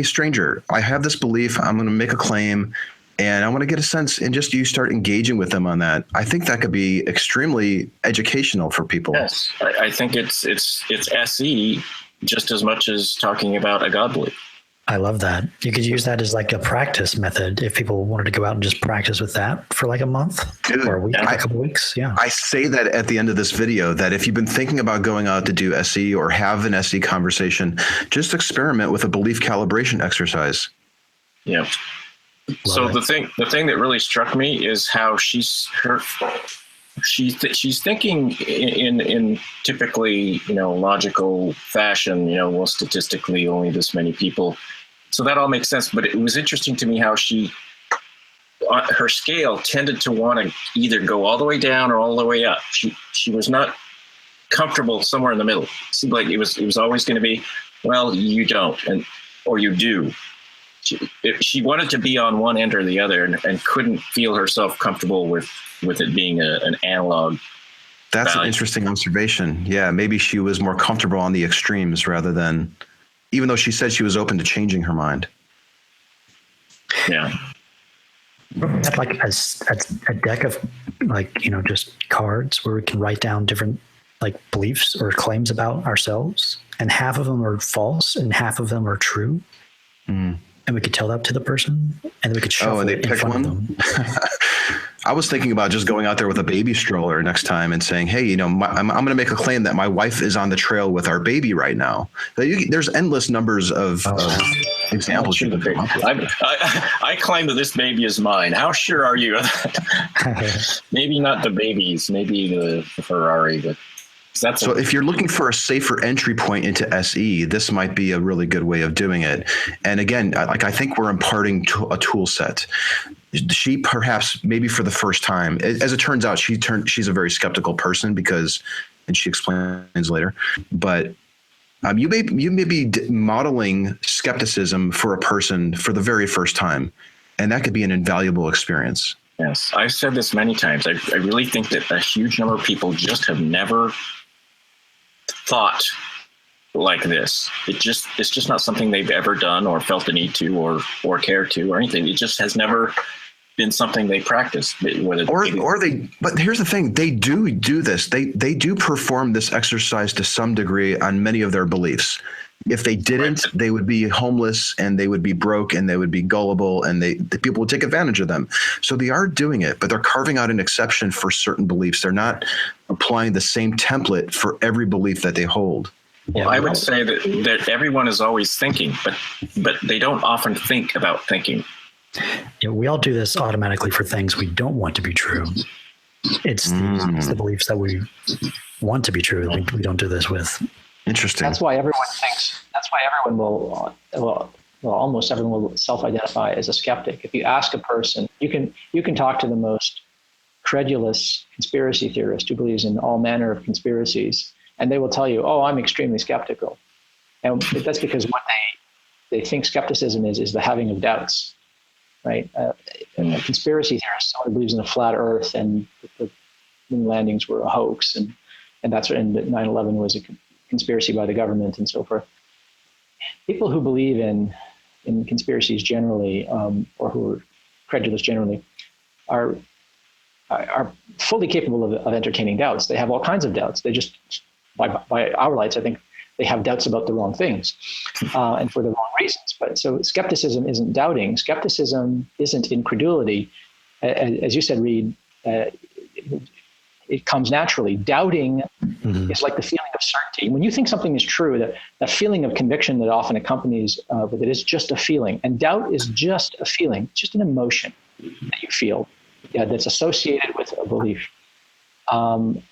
stranger, I have this belief. I'm going to make a claim, and I want to get a sense, and just you start engaging with them on that. I think that could be extremely educational for people. Yes, I think it's SE just as much as talking about a God belief. I love that. You could use that as like a practice method if people wanted to go out and just practice with that for like a month or a week, a couple of weeks. Yeah. I say that at the end of this video, that if you've been thinking about going out to do SE or have an SE conversation, just experiment with a belief calibration exercise. Yeah. So the thing that really struck me is how she's thinking in typically, logical fashion, well, statistically only this many people. So that all makes sense. But it was interesting to me how her scale tended to want to either go all the way down or all the way up. She was not comfortable somewhere in the middle. It seemed like it was always going to be, well, you don't, or you do. She wanted to be on one end or the other and couldn't feel herself comfortable with it being an analog. That's value. An interesting observation. Yeah, maybe she was more comfortable on the extremes rather than, even though she said she was open to changing her mind. Yeah. Have like a deck of just cards where we can write down different like beliefs or claims about ourselves, and half of them are false and half of them are true. Mm. And we could tell that to the person, and then we could shuffle it in front of them. I was thinking about just going out there with a baby stroller next time and saying, hey, I'm going to make a claim that my wife is on the trail with our baby right now. There's endless numbers of examples. I claim that this baby is mine. How sure are you of that? Maybe not the babies, maybe the Ferrari, but so if you're looking for a safer entry point into SE, this might be a really good way of doing it. And again, I think we're imparting a tool set. She perhaps, maybe for the first time, as it turns out, she's a very skeptical person and she explains later, but you may be modeling skepticism for a person for the very first time, and that could be an invaluable experience. Yes, I've said this many times. I really think that a huge number of people just have never thought like this. It's just not something they've ever done or felt the need to or care to or anything. It just has never been something they practice. But here's the thing: they do this. They do perform this exercise to some degree on many of their beliefs. If they didn't, they would be homeless and they would be broke and they would be gullible and the people would take advantage of them. So they are doing it, but they're carving out an exception for certain beliefs. They're not applying the same template for every belief that they hold. Well, I would say that everyone is always thinking, but they don't often think about thinking. Yeah, we all do this automatically for things we don't want to be true. It's the beliefs that we want to be true that we don't do this with. Interesting. That's why everyone will almost everyone will self-identify as a skeptic. If you ask a person, you can talk to the most credulous conspiracy theorist who believes in all manner of conspiracies, and they will tell you, "Oh, I'm extremely skeptical," and that's because what they think skepticism is the having of doubts, right? A conspiracy theorist, someone who believes in a flat Earth and the moon landings were a hoax, and that's and 9/11 was a conspiracy by the government and so forth. People who believe in conspiracies generally, or who are credulous generally, are fully capable of entertaining doubts. They have all kinds of doubts. They just, by our lights, I think they have doubts about the wrong things, and for the wrong reasons. But so skepticism isn't doubting. Skepticism isn't incredulity. As you said, Reid, it comes naturally. Doubting is like the feeling of certainty. When you think something is true, that feeling of conviction that often accompanies with it is just a feeling. And doubt is just a feeling, just an emotion that you feel that's associated with a belief. And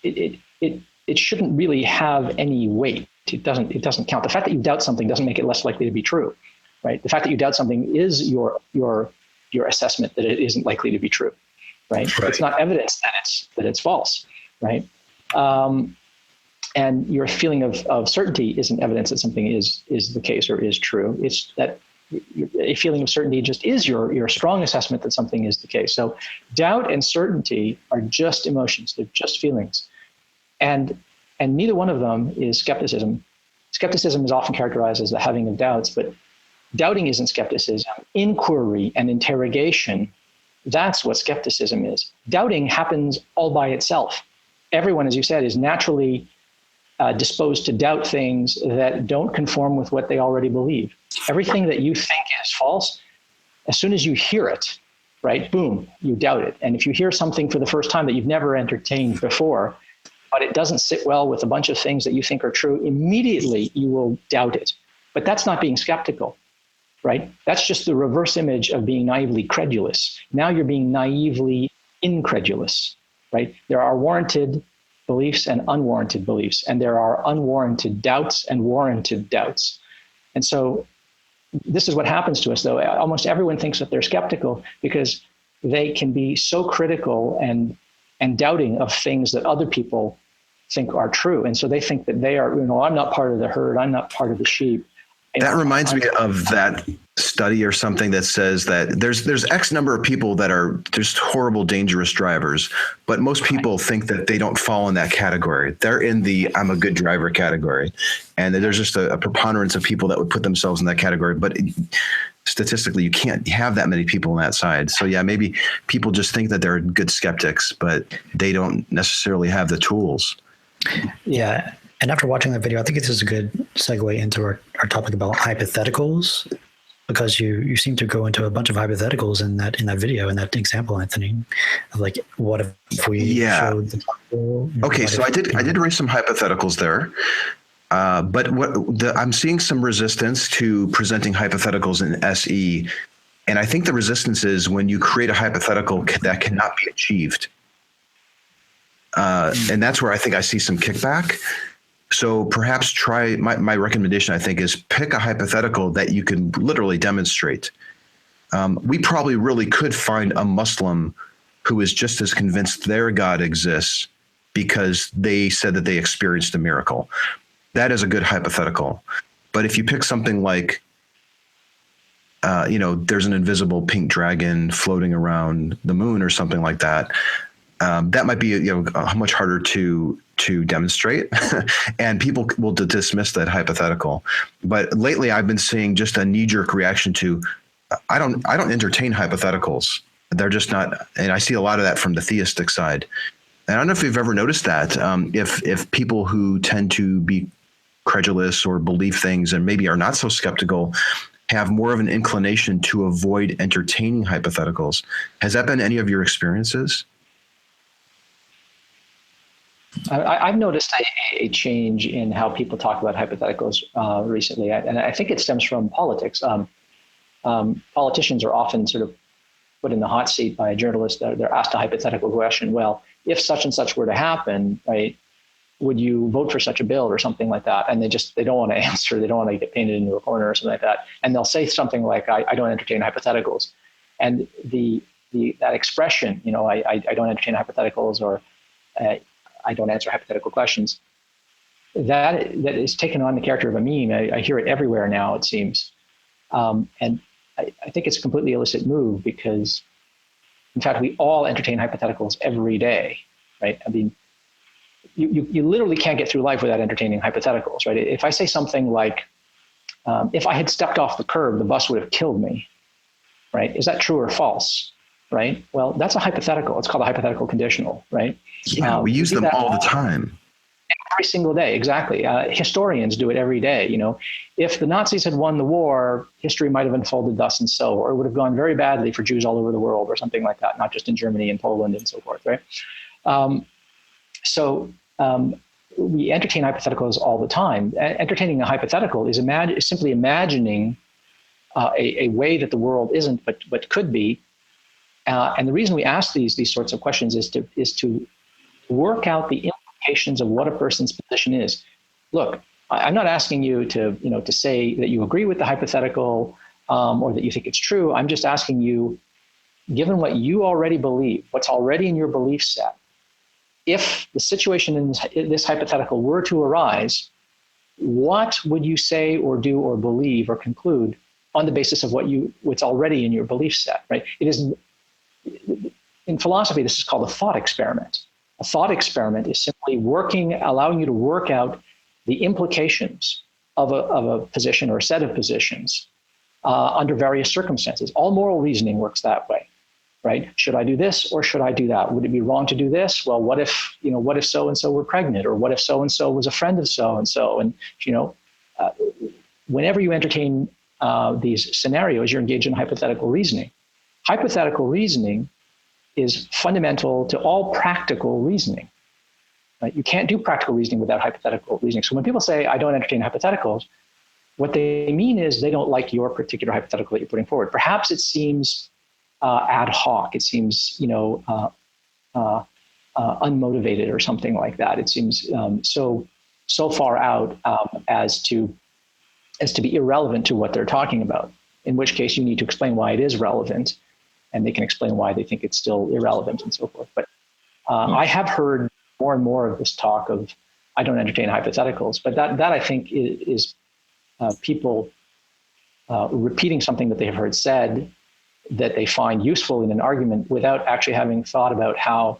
it shouldn't really have any weight. It doesn't count. The fact that you doubt something doesn't make it less likely to be true, right? The fact that you doubt something is your assessment that it isn't likely to be true. Right? It's not evidence that it's false, right? And your feeling of certainty isn't evidence that something is the case or is true. It's that a feeling of certainty just is your strong assessment that something is the case. So doubt and certainty are just emotions. They're just feelings. And neither one of them is skepticism. Skepticism is often characterized as the having of doubts, but doubting isn't skepticism. Inquiry and interrogation, that's what skepticism is. Doubting happens all by itself. Everyone, as you said, is naturally disposed to doubt things that don't conform with what they already believe. Everything that you think is false, as soon as you hear it, right, boom, you doubt it. And if you hear something for the first time that you've never entertained before, but it doesn't sit well with a bunch of things that you think are true, immediately you will doubt it. But that's not being skeptical, right? That's just the reverse image of being naively credulous. Now you're being naively incredulous, right? There are warranted beliefs and unwarranted beliefs, and there are unwarranted doubts and warranted doubts. And so this is what happens to us, though. Almost everyone thinks that they're skeptical because they can be so critical and doubting of things that other people think are true. And so they think that they are, I'm not part of the herd, I'm not part of the sheep. That reminds me of that study or something that says that there's X number of people that are just horrible, dangerous drivers, but most people think that they don't fall in that category. They're in the I'm a good driver category. And there's just a preponderance of people that would put themselves in that category. But statistically, you can't have that many people on that side. So yeah, maybe people just think that they're good skeptics, but they don't necessarily have the tools. Yeah. And after watching that video, I think this is a good segue into our topic about hypotheticals, because you seem to go into a bunch of hypotheticals in that video, in that example, Anthony, of like, what if we showed the possible, Okay, so I did raise some hypotheticals there, but I'm seeing some resistance to presenting hypotheticals in SE, and I think the resistance is when you create a hypothetical that cannot be achieved, and that's where I think I see some kickback. So perhaps try, my recommendation, I think, is pick a hypothetical that you can literally demonstrate. We probably really could find a Muslim who is just as convinced their God exists because they said that they experienced a miracle. That is a good hypothetical. But if you pick something like, there's an invisible pink dragon floating around the moon or something like that, that might be much harder to demonstrate, and people will dismiss that hypothetical. But lately, I've been seeing just a knee-jerk reaction to, I don't entertain hypotheticals. They're just not, and I see a lot of that from the theistic side. And I don't know if you've ever noticed that. If people who tend to be credulous or believe things and maybe are not so skeptical have more of an inclination to avoid entertaining hypotheticals. Has that been any of your experiences? I've noticed a change in how people talk about hypotheticals recently, and I think it stems from politics. Politicians are often sort of put in the hot seat by a journalist. They're asked a hypothetical question. Well, if such and such were to happen, right, would you vote for such a bill or something like that? And they don't want to answer. They don't want to get painted into a corner or something like that. And they'll say something like, I don't entertain hypotheticals. And that expression, I don't entertain hypotheticals, or I don't answer hypothetical questions, that is taken on the character of a meme. I hear it everywhere now, it seems. And I think it's a completely illicit move because, in fact, we all entertain hypotheticals every day, right? I mean, you literally can't get through life without entertaining hypotheticals, right? If I say something like, if I had stepped off the curb, the bus would have killed me, right? Is that true or false, right? Well, that's a hypothetical. It's called a hypothetical conditional, right? Yeah, we use them all the time. Every single day, exactly. Historians do it every day. If the Nazis had won the war, history might have unfolded thus and so, or it would have gone very badly for Jews all over the world, or something like that, not just in Germany and Poland and so forth, right? So we entertain hypotheticals all the time. Entertaining a hypothetical is simply imagining a way that the world isn't, but could be. And the reason we ask these sorts of questions is to work out the implications of what a person's position is. Look, I'm not asking you to say that you agree with the hypothetical or that you think it's true. I'm just asking you, given what you already believe, what's already in your belief set, if the situation in this hypothetical were to arise, what would you say or do or believe or conclude on the basis of what's already in your belief set, right? It is, in philosophy, this is called a thought experiment. A thought experiment is simply allowing you to work out the implications of a position or a set of positions under various circumstances. All moral reasoning works that way, right? Should I do this or should I do that? Would it be wrong to do this? Well, what if so-and-so were pregnant, or what if so-and-so was a friend of so-and-so? And, whenever you entertain these scenarios, you're engaged in hypothetical reasoning. Hypothetical reasoning is fundamental to all practical reasoning. Right? You can't do practical reasoning without hypothetical reasoning. So when people say, I don't entertain hypotheticals, what they mean is they don't like your particular hypothetical that you're putting forward. Perhaps it seems ad hoc. It seems, unmotivated or something like that. It seems so far out as to be irrelevant to what they're talking about, in which case you need to explain why it is relevant, and they can explain why they think it's still irrelevant and so forth. But I have heard more and more of this talk of, I don't entertain hypotheticals, but that I think is people repeating something that they have heard said that they find useful in an argument without actually having thought about how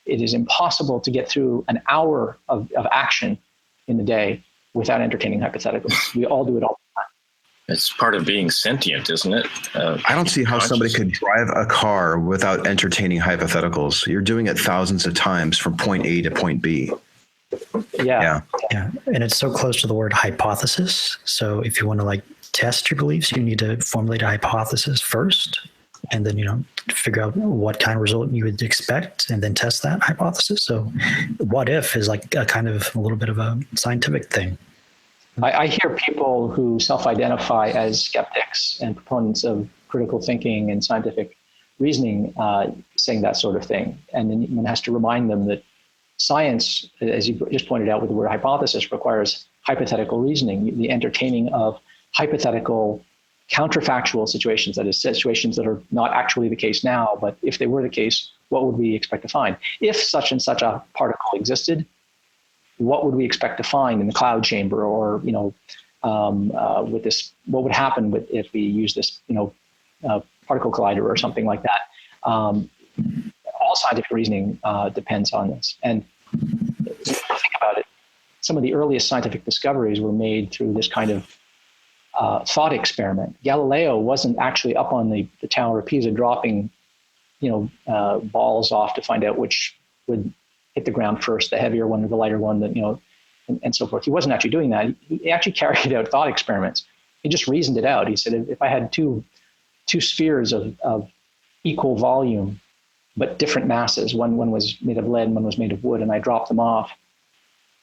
it is impossible to get through an hour of action in the day without entertaining hypotheticals. We all do it all the time. It's part of being sentient, isn't it? I don't see how somebody could drive a car without entertaining hypotheticals. You're doing it thousands of times from point A to point B. Yeah. And it's so close to the word hypothesis. So if you want to test your beliefs, you need to formulate a hypothesis first, and then, figure out what kind of result you would expect, and then test that hypothesis. So what if is a kind of a little bit of a scientific thing. I hear people who self-identify as skeptics and proponents of critical thinking and scientific reasoning saying that sort of thing. And then one has to remind them that science, as you just pointed out with the word hypothesis, requires hypothetical reasoning, the entertaining of hypothetical counterfactual situations, that is, situations that are not actually the case now, but if they were the case, what would we expect to find? If such and such a particle existed, what would we expect to find in the cloud chamber, or with this? What would happen if we use this, particle collider or something like that? All scientific reasoning depends on this. And if you think about it, some of the earliest scientific discoveries were made through this kind of thought experiment. Galileo wasn't actually up on the Tower of Pisa dropping, balls off to find out which would hit the ground first, the heavier one or the lighter one, and so forth. He wasn't actually doing that. He actually carried out thought experiments. He just reasoned it out. He said, if I had two spheres of equal volume, but different masses, one was made of lead and one was made of wood, and I dropped them off,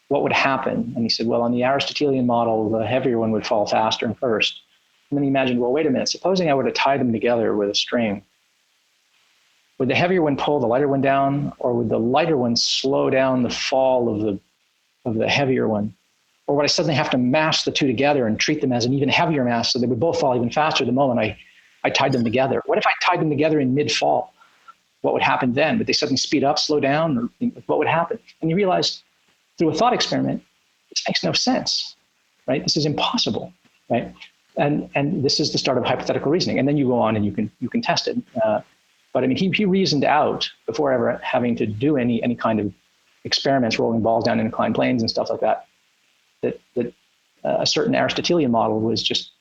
what would happen? And he said, well, on the Aristotelian model, the heavier one would fall faster and first. And then he imagined, well, wait a minute, supposing I were to tie them together with a string, would the heavier one pull the lighter one down, or would the lighter one slow down the fall of the heavier one? Or would I suddenly have to mash the two together and treat them as an even heavier mass so they would both fall even faster the moment I tied them together? What if I tied them together in mid-fall? What would happen then? Would they suddenly speed up, slow down? Or what would happen? And you realize through a thought experiment, this makes no sense, right? This is impossible, right? And this is the start of hypothetical reasoning. And then you go on and you can test it. But I mean, he reasoned out before ever having to do any kind of experiments, rolling balls down inclined planes and stuff like that, that a certain Aristotelian model was just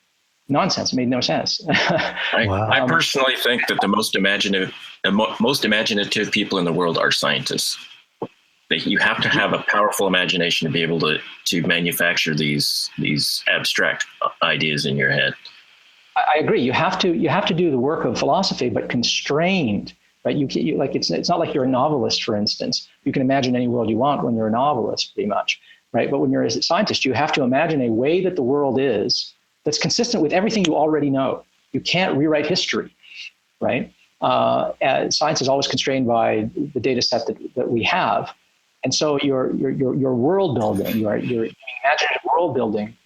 nonsense. It made no sense. I personally think that the most imaginative people in the world are scientists. You have to have a powerful imagination to be able to manufacture these abstract ideas in your head. I agree. You have to do the work of philosophy, but constrained, right? It's not like you're a novelist, for instance. You can imagine any world you want when you're a novelist, pretty much, right? But when you're a scientist, you have to imagine a way that the world is that's consistent with everything you already know. You can't rewrite history, right? Science is always constrained by the data set that we have, and so your world building, your imaginative world building,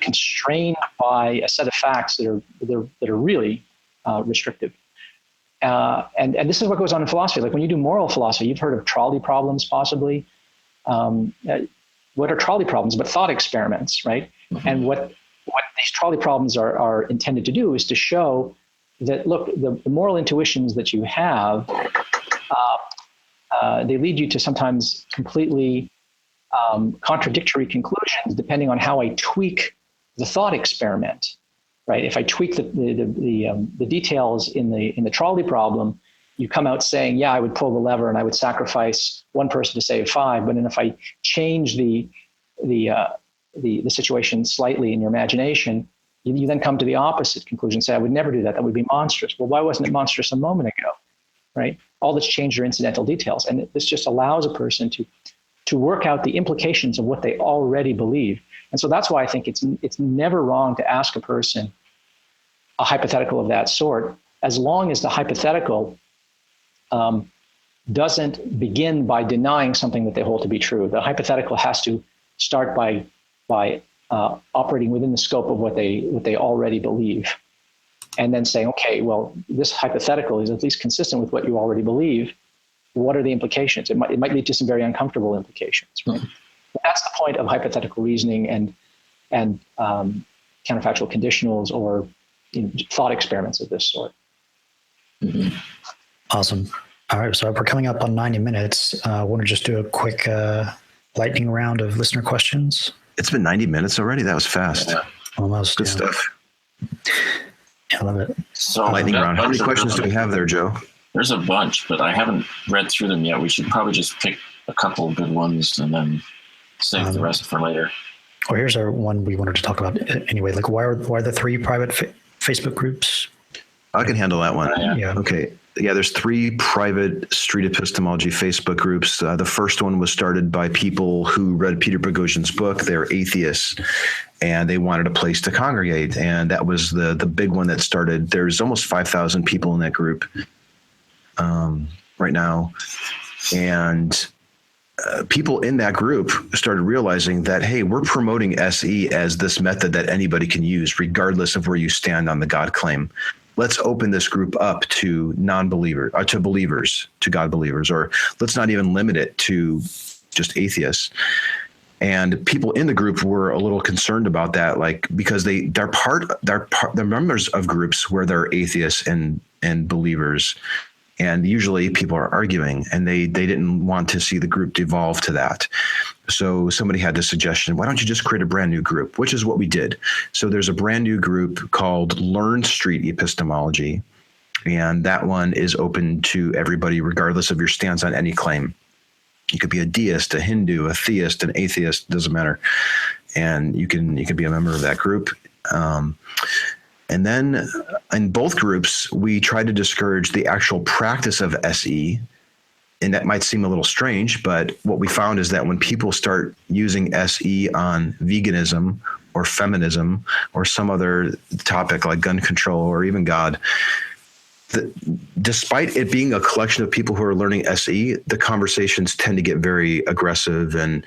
constrained by a set of facts that are really restrictive. And this is what goes on in philosophy. Like when you do moral philosophy, you've heard of trolley problems, possibly. What are trolley problems? But thought experiments, right? Mm-hmm. And what these trolley problems are intended to do is to show that, look, the moral intuitions that you have, they lead you to sometimes completely contradictory conclusions depending on how I tweak the thought experiment, right? If I tweak the details in the trolley problem, you come out saying, yeah, I would pull the lever and I would sacrifice one person to save 5. But then if I change the situation slightly in your imagination, you then come to the opposite conclusion, say, I would never do that. That would be monstrous. Well, why wasn't it monstrous a moment ago, right? All that's changed are incidental details. And this just allows a person to work out the implications of what they already believe. And so that's why I think it's never wrong to ask a person a hypothetical of that sort, as long as the hypothetical doesn't begin by denying something that they hold to be true. The hypothetical has to start by operating within the scope of what they already believe, and then saying, okay, well, this hypothetical is at least consistent with what you already believe. What are the implications? It might lead to some very uncomfortable implications. Right? But that's the point of hypothetical reasoning and counterfactual conditionals or thought experiments of this sort. Mm-hmm. Awesome. All right, so we're coming up on 90 minutes. I want to just do a quick lightning round of listener questions. It's been 90 minutes already. That was fast. Yeah. Almost. Good stuff. Yeah, I love it. So Lightning round. How many questions do we have there, Joe? There's a bunch, but I haven't read through them yet. We should probably just pick a couple of good ones and then save the rest for later. Well, here's our one we wanted to talk about anyway. Like, why are the 3 private Facebook groups? I can handle that one. Yeah. Okay. Yeah, there's 3 private Street Epistemology Facebook groups. The first one was started by people who read Peter Boghossian's book. They're atheists, and they wanted a place to congregate. And that was the big one that started. There's almost 5,000 people in that group right now. And people in that group started realizing that, hey, we're promoting SE as this method that anybody can use, regardless of where you stand on the God claim. Let's open this group up to non-believers, to believers, to God believers, or let's not even limit it to just atheists. And people in the group were a little concerned about that, like, because they're members of groups where they're atheists and believers. And usually people are arguing, and they didn't want to see the group devolve to that. So somebody had the suggestion, why don't you just create a brand new group, which is what we did. So there's a brand new group called Learn Street Epistemology. And that one is open to everybody, regardless of your stance on any claim. You could be a deist, a Hindu, a theist, an atheist, doesn't matter. And you can be a member of that group. And then in both groups, we try to discourage the actual practice of SE. And that might seem a little strange, but what we found is that when people start using SE on veganism or feminism or some other topic like gun control or even God, despite it being a collection of people who are learning SE, the conversations tend to get very aggressive, and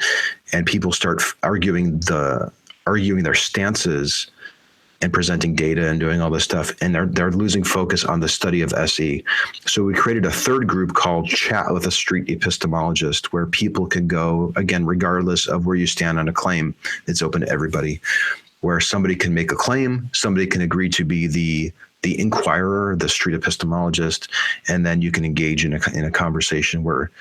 people start arguing their stances and presenting data and doing all this stuff, and they're losing focus on the study of SE. So we created a third group called Chat with a Street Epistemologist, where people can go, again, regardless of where you stand on a claim. It's open to everybody, where somebody can make a claim, somebody can agree to be the inquirer, the street epistemologist, and then you can engage in a conversation where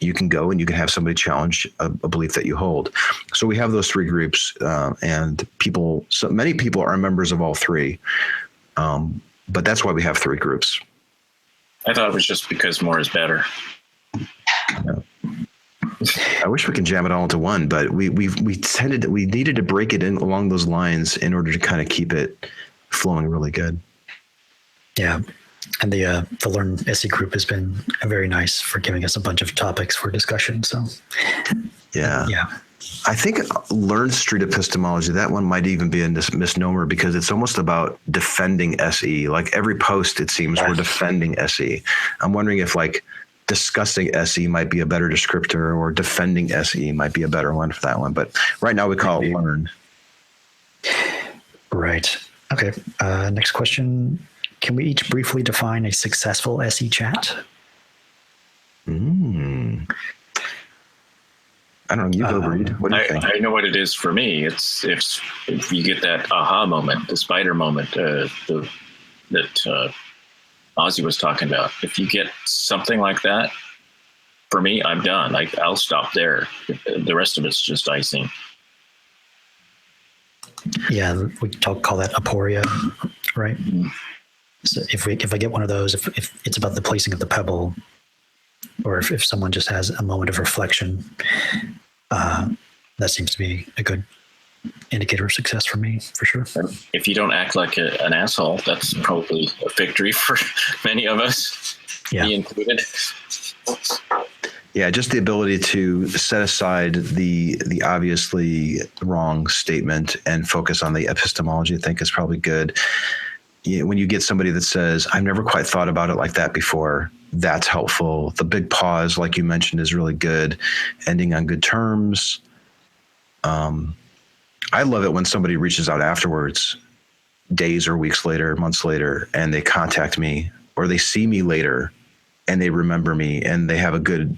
you can go and you can have somebody challenge a belief that you hold. So we have those 3 groups, and many people are members of all 3. But that's why we have 3 groups. I thought it was just because more is better. Yeah. I wish we could jam it all into one, but we needed to break it in along those lines in order to kind of keep it flowing really good. Yeah. And the Learn SE group has been very nice for giving us a bunch of topics for discussion. So, yeah. I think Learn Street Epistemology, that one might even be a misnomer, because it's almost about defending SE. Like every post, it seems, we're defending SE. I'm wondering if like discussing SE might be a better descriptor, or defending SE might be a better one for that one. But right now we call it Learn. Right. Okay. Next question. Can we each briefly define a successful SE chat? I I don't know. You go, Reid. What do you think? I know what it is for me. It's if you get that aha moment, the spider moment that Ozzy was talking about. If you get something like that, for me, I'm done. I'll stop there. The rest of it's just icing. Yeah, we call that aporia, right? Mm-hmm. So if I get one of those, if it's about the placing of the pebble, or if someone just has a moment of reflection, that seems to be a good indicator of success for me, for sure. If you don't act like an asshole, that's probably a victory for many of us, me included. Yeah, just the ability to set aside the obviously wrong statement and focus on the epistemology, I think, is probably good. When you get somebody that says, I've never quite thought about it like that before, that's helpful. The big pause, like you mentioned, is really good. Ending on good terms. I love it when somebody reaches out afterwards, days or weeks later, months later, and they contact me, or they see me later and they remember me, and they have a good,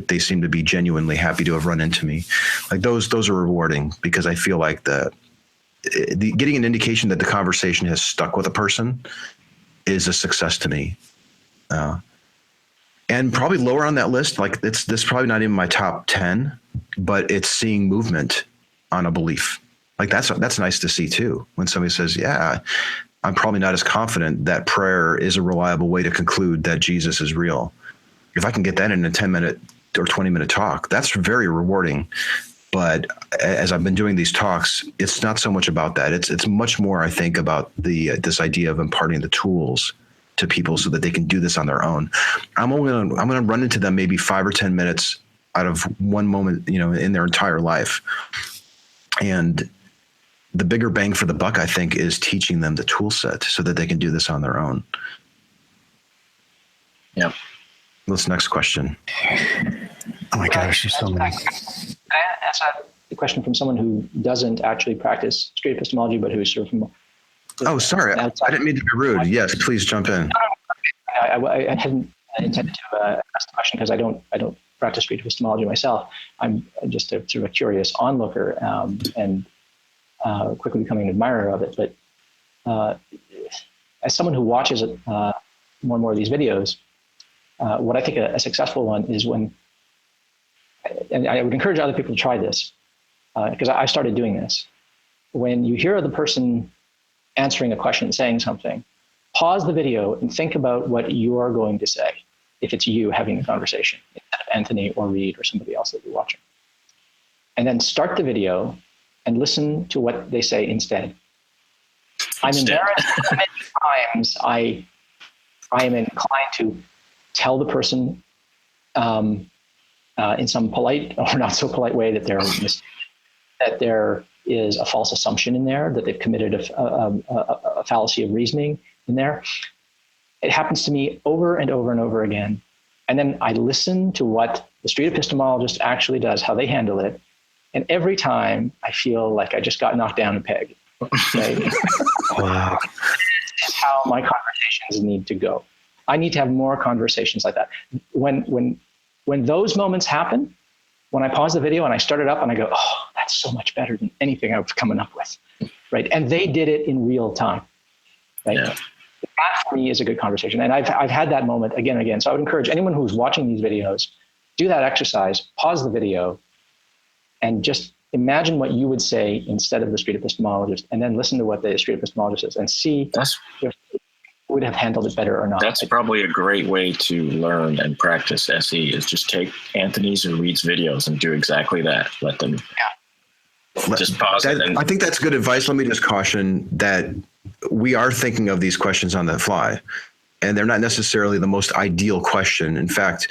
they seem to be genuinely happy to have run into me. Like those are rewarding, because I feel like getting an indication that the conversation has stuck with a person is a success to me. And probably lower on that list, like this probably not even my top 10, but it's seeing movement on a belief. Like that's nice to see too. When somebody says, yeah, I'm probably not as confident that prayer is a reliable way to conclude that Jesus is real. If I can get that in a 10-minute or 20-minute talk, that's very rewarding. But as I've been doing these talks, it's not so much about that. It's much more, I think, about this idea of imparting the tools to people so that they can do this on their own. I'm going to run into them maybe 5 or 10 minutes out of one moment, in their entire life. And the bigger bang for the buck, I think, is teaching them the tool set so that they can do this on their own. Yep. Let's next question. Oh my gosh, there's so many. That's a question from someone who doesn't actually practice street epistemology, but who's sort of. Oh, sorry. I didn't mean to be rude. Yes, please jump in. I hadn't intended to ask the question because I don't practice street epistemology myself. I'm just a sort of a curious onlooker and quickly becoming an admirer of it. But as someone who watches more and more of these videos, what I think a successful one is when, and I would encourage other people to try this, because I started doing this. When you hear the person answering a question, saying something, pause the video and think about what you are going to say if it's you having the conversation, instead of Anthony or Reid or somebody else that you're watching. And then start the video and listen to what they say instead. I'm embarrassed how many times I am inclined to tell the person in some polite or not so polite way that that there is a false assumption in there, that they've committed a fallacy of reasoning in there. It happens to me over and over and over again. And then I listen to what the street epistemologist actually does, how they handle it. And every time I feel like I just got knocked down a peg. Right? Wow. This is how my conversations need to go. I need to have more conversations like that. When those moments happen, when I pause the video and I start it up and I go, oh, that's so much better than anything I was coming up with, right? And they did it in real time, right? Yeah. That for me is a good conversation. And I've had that moment again and again. So I would encourage anyone who's watching these videos, do that exercise, pause the video, and just imagine what you would say instead of the street epistemologist, and then listen to what the street epistemologist says and see if you would have handled it better or not. That's probably a great way to learn and practice SE, is just take Anthony's or Reid's videos and do exactly that. Let them just pause it. I think that's good advice. Let me just caution that we are thinking of these questions on the fly, and they're not necessarily the most ideal question. In fact,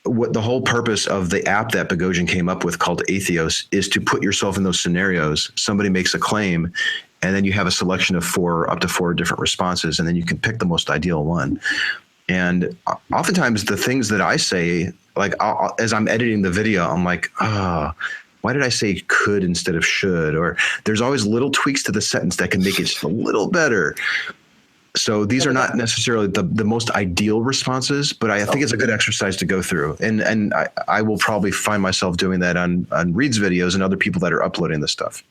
what the whole purpose of the app that Boghossian came up with called Atheos is to put yourself in those scenarios. Somebody makes a claim, and then you have a selection of up to four different responses, and then you can pick the most ideal one. And oftentimes the things that I say, like as I'm editing the video, I'm like, why did I say could instead of should? Or there's always little tweaks to the sentence that can make it just a little better. So these are not necessarily the most ideal responses, but I think it's a good exercise to go through. And I will probably find myself doing that on Reid's videos and other people that are uploading this stuff.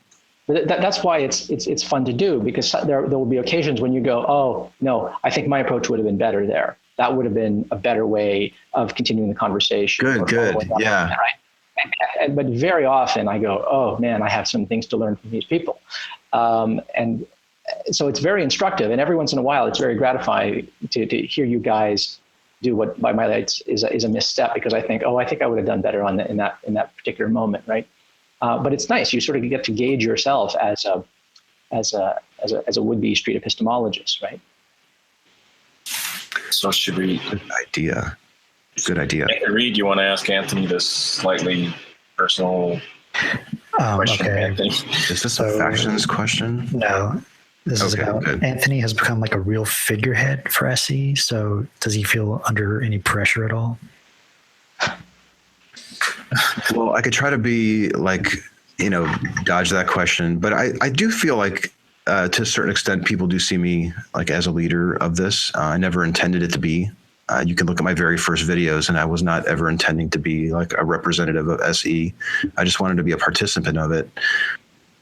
That's why it's fun to do, because there will be occasions when you go, oh, no, I think my approach would have been better there. That would have been a better way of continuing the conversation. Good. Yeah. Right? But very often I go, oh, man, I have some things to learn from these people. And so it's very instructive, and every once in a while it's very gratifying to hear you guys do what by my lights is a misstep, because I think I would have done better in that particular moment, right? But it's nice. You sort of get to gauge yourself as a would-be street epistemologist, right? So should we? Good idea. Reid, you want to ask Anthony this slightly personal question? Okay. Anthony? Is this a factions question? No. This is about good. Anthony has become like a real figurehead for SE. So does he feel under any pressure at all? Well, I could try to be dodge that question, but I do feel like to a certain extent, people do see me like as a leader of this. I never intended it to be. You can look at my very first videos, and I was not ever intending to be like a representative of SE. I just wanted to be a participant of it.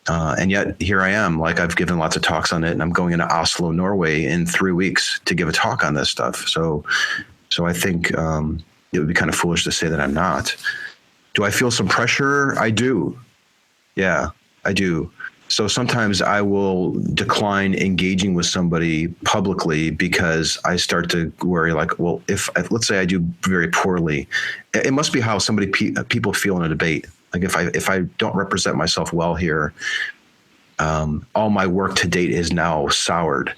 And yet here I am, like I've given lots of talks on it, and I'm going into Oslo, Norway in 3 weeks to give a talk on this stuff. So I think it would be kind of foolish to say that I'm not. Do I feel some pressure? I do. Yeah, I do. So sometimes I will decline engaging with somebody publicly because I start to worry, like, well, if let's say I do very poorly, it must be how people feel in a debate. Like if I don't represent myself well here, all my work to date is now soured.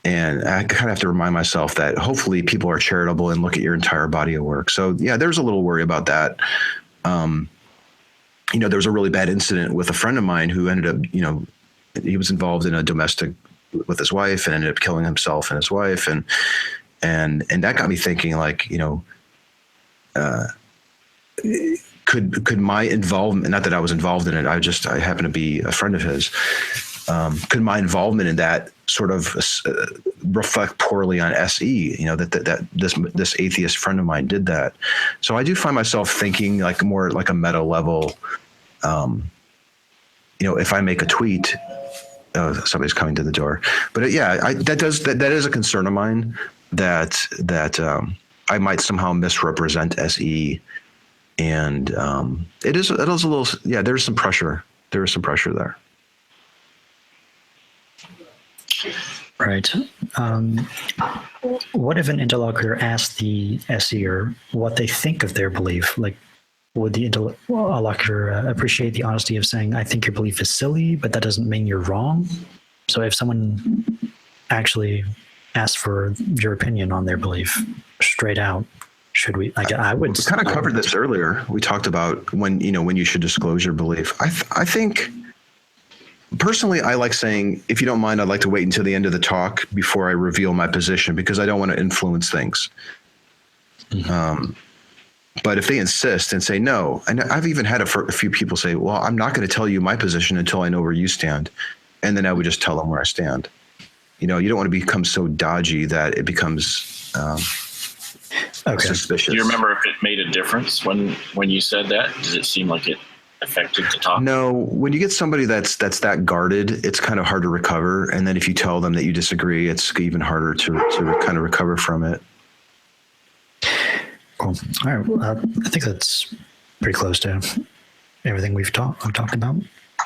And I kind of have to remind myself that hopefully people are charitable and look at your entire body of work. So yeah, there's a little worry about that. There was a really bad incident with a friend of mine who ended up, he was involved in a domestic with his wife and ended up killing himself and his wife. And that got me thinking, like, could my involvement, not that I was involved in it, I happen to be a friend of his. Could my involvement in that sort of reflect poorly on SE? That this atheist friend of mine did that. So I do find myself thinking like more like a meta level. If I make a tweet, somebody's coming to the door. But that is a concern of mine that I might somehow misrepresent SE, and it is a little. Yeah, there's some pressure. There is some pressure there. Right. What if an interlocutor asks the SEer what they think of their belief? Like, would the interlocutor appreciate the honesty of saying, I think your belief is silly, but that doesn't mean you're wrong? So if someone actually asks for your opinion on their belief straight out, should we? I would. We kind of covered this earlier. We talked about when you should disclose your belief. I think. Personally, I like saying, if you don't mind, I'd like to wait until the end of the talk before I reveal my position, because I don't want to influence things. Mm-hmm. But if they insist and say no, and I've even had a few people say, well, I'm not going to tell you my position until I know where you stand. And then I would just tell them where I stand. You don't want to become so dodgy that it becomes suspicious. Do you remember if it made a difference when you said that? Does it seem like it affected the talk? No, when you get somebody that's that guarded, it's kind of hard to recover. And then if you tell them that you disagree, it's even harder to kind of recover from it. Cool. All right. Well, I think that's pretty close to everything we've talked about.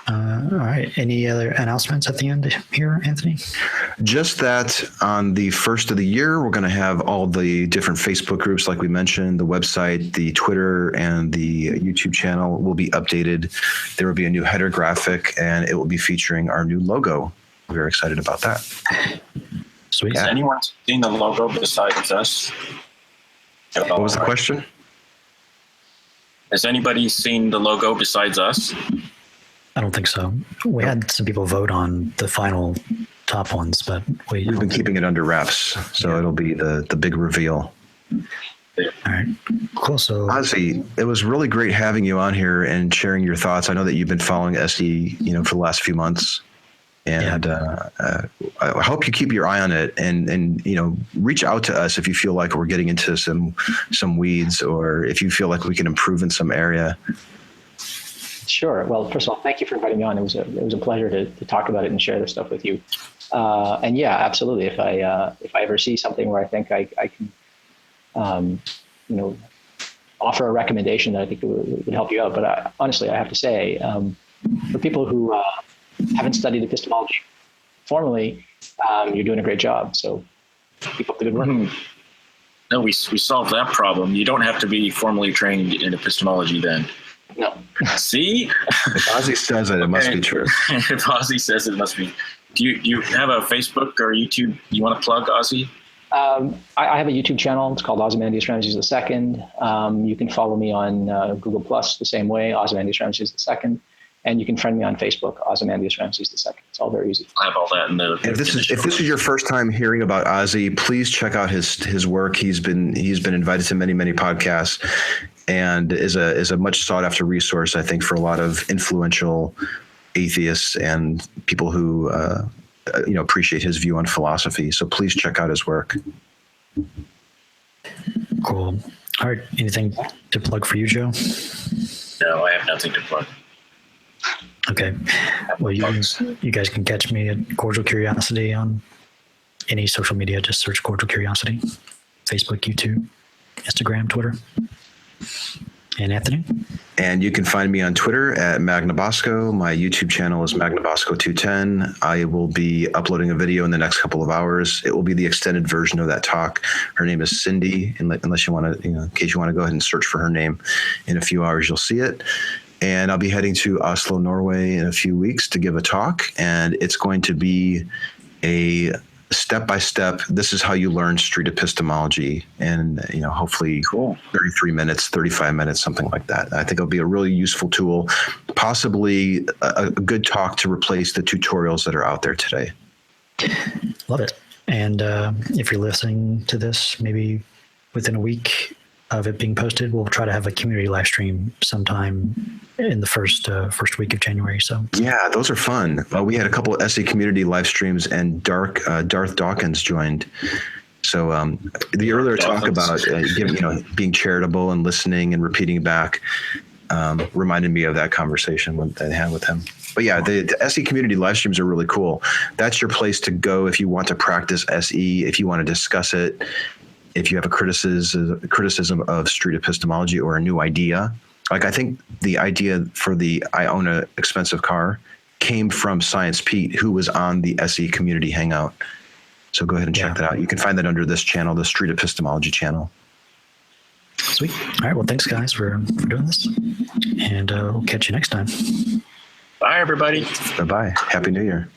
All right. Any other announcements at the end here, Anthony? Just that on the first of the year, we're going to have all the different Facebook groups, like we mentioned, the website, the Twitter, and the YouTube channel will be updated. There will be a new header graphic, and it will be featuring our new logo. We're very excited about that. Sweet. Has anyone seen the logo besides us? What was the question? Has anybody seen the logo besides us? I don't think so. We had some people vote on the final top ones, but we've been keeping it under wraps, so it'll be the big reveal. All right, cool. So Ozzy, it was really great having you on here and sharing your thoughts. I know that you've been following SE, for the last few months. And I hope you keep your eye on it, and reach out to us if you feel like we're getting into some weeds, or if you feel like we can improve in some area. Sure. Well, first of all, thank you for inviting me on. It was a pleasure to talk about it and share this stuff with you. And yeah, absolutely. If I ever see something where I think I can, offer a recommendation that I think would help you out. But honestly, I have to say, for people who haven't studied epistemology formally, you're doing a great job. So keep up the good work. No, we solved that problem. You don't have to be formally trained in epistemology then. No. See? If Ozzy says it, it must be true. If Ozzy says it must be. Do you have a Facebook or YouTube you want to plug, Ozzy? I have a YouTube channel. It's called Ozymandias Ramses II. You can follow me on Google Plus the same way, Ozymandias Ramses II. And you can friend me on Facebook, Ozymandias Ramses II. It's all very easy. I'll have all that in the. If this is your first time hearing about Ozzy, please check out his work. He's been invited to many podcasts, and is a much sought after resource, I think, for a lot of influential atheists and people who appreciate his view on philosophy. So please check out his work. Cool. All right. Anything to plug for you, Joe? No, I have nothing to plug. Okay. Well, you guys can catch me at Cordial Curiosity on any social media. Just search Cordial Curiosity. Facebook, YouTube, Instagram, Twitter. And Anthony? And you can find me on Twitter at Magnabosco. My YouTube channel is Magnabosco210. I will be uploading a video in the next couple of hours. It will be the extended version of that talk. Her name is Cindy, unless you want to, in case you want to go ahead and search for her name. In a few hours, you'll see it. And I'll be heading to Oslo, Norway in a few weeks to give a talk. And it's going to be a step-by-step, this is how you learn street epistemology. And, hopefully 33 minutes, 35 minutes, something like that. I think it'll be a really useful tool, possibly a good talk to replace the tutorials that are out there today. Love it. And if you're listening to this, maybe within a week of it being posted, we'll try to have a community live stream sometime in the first week of January. So yeah, those are fun. We had a couple of SE community live streams, and Darth Dawkins joined. So the earlier talk about being charitable and listening and repeating back reminded me of that conversation that I had with him. But yeah, the SE community live streams are really cool. That's your place to go if you want to practice SE, if you want to discuss it, if you have a criticism of street epistemology or a new idea. Like, I think the idea for I own an expensive car came from Science Pete, who was on the SE community hangout. So go ahead and check that out. You can find that under this channel, the Street Epistemology channel. Sweet. All right. Well, thanks, guys, for doing this. And we'll catch you next time. Bye, everybody. Bye-bye. Happy New Year.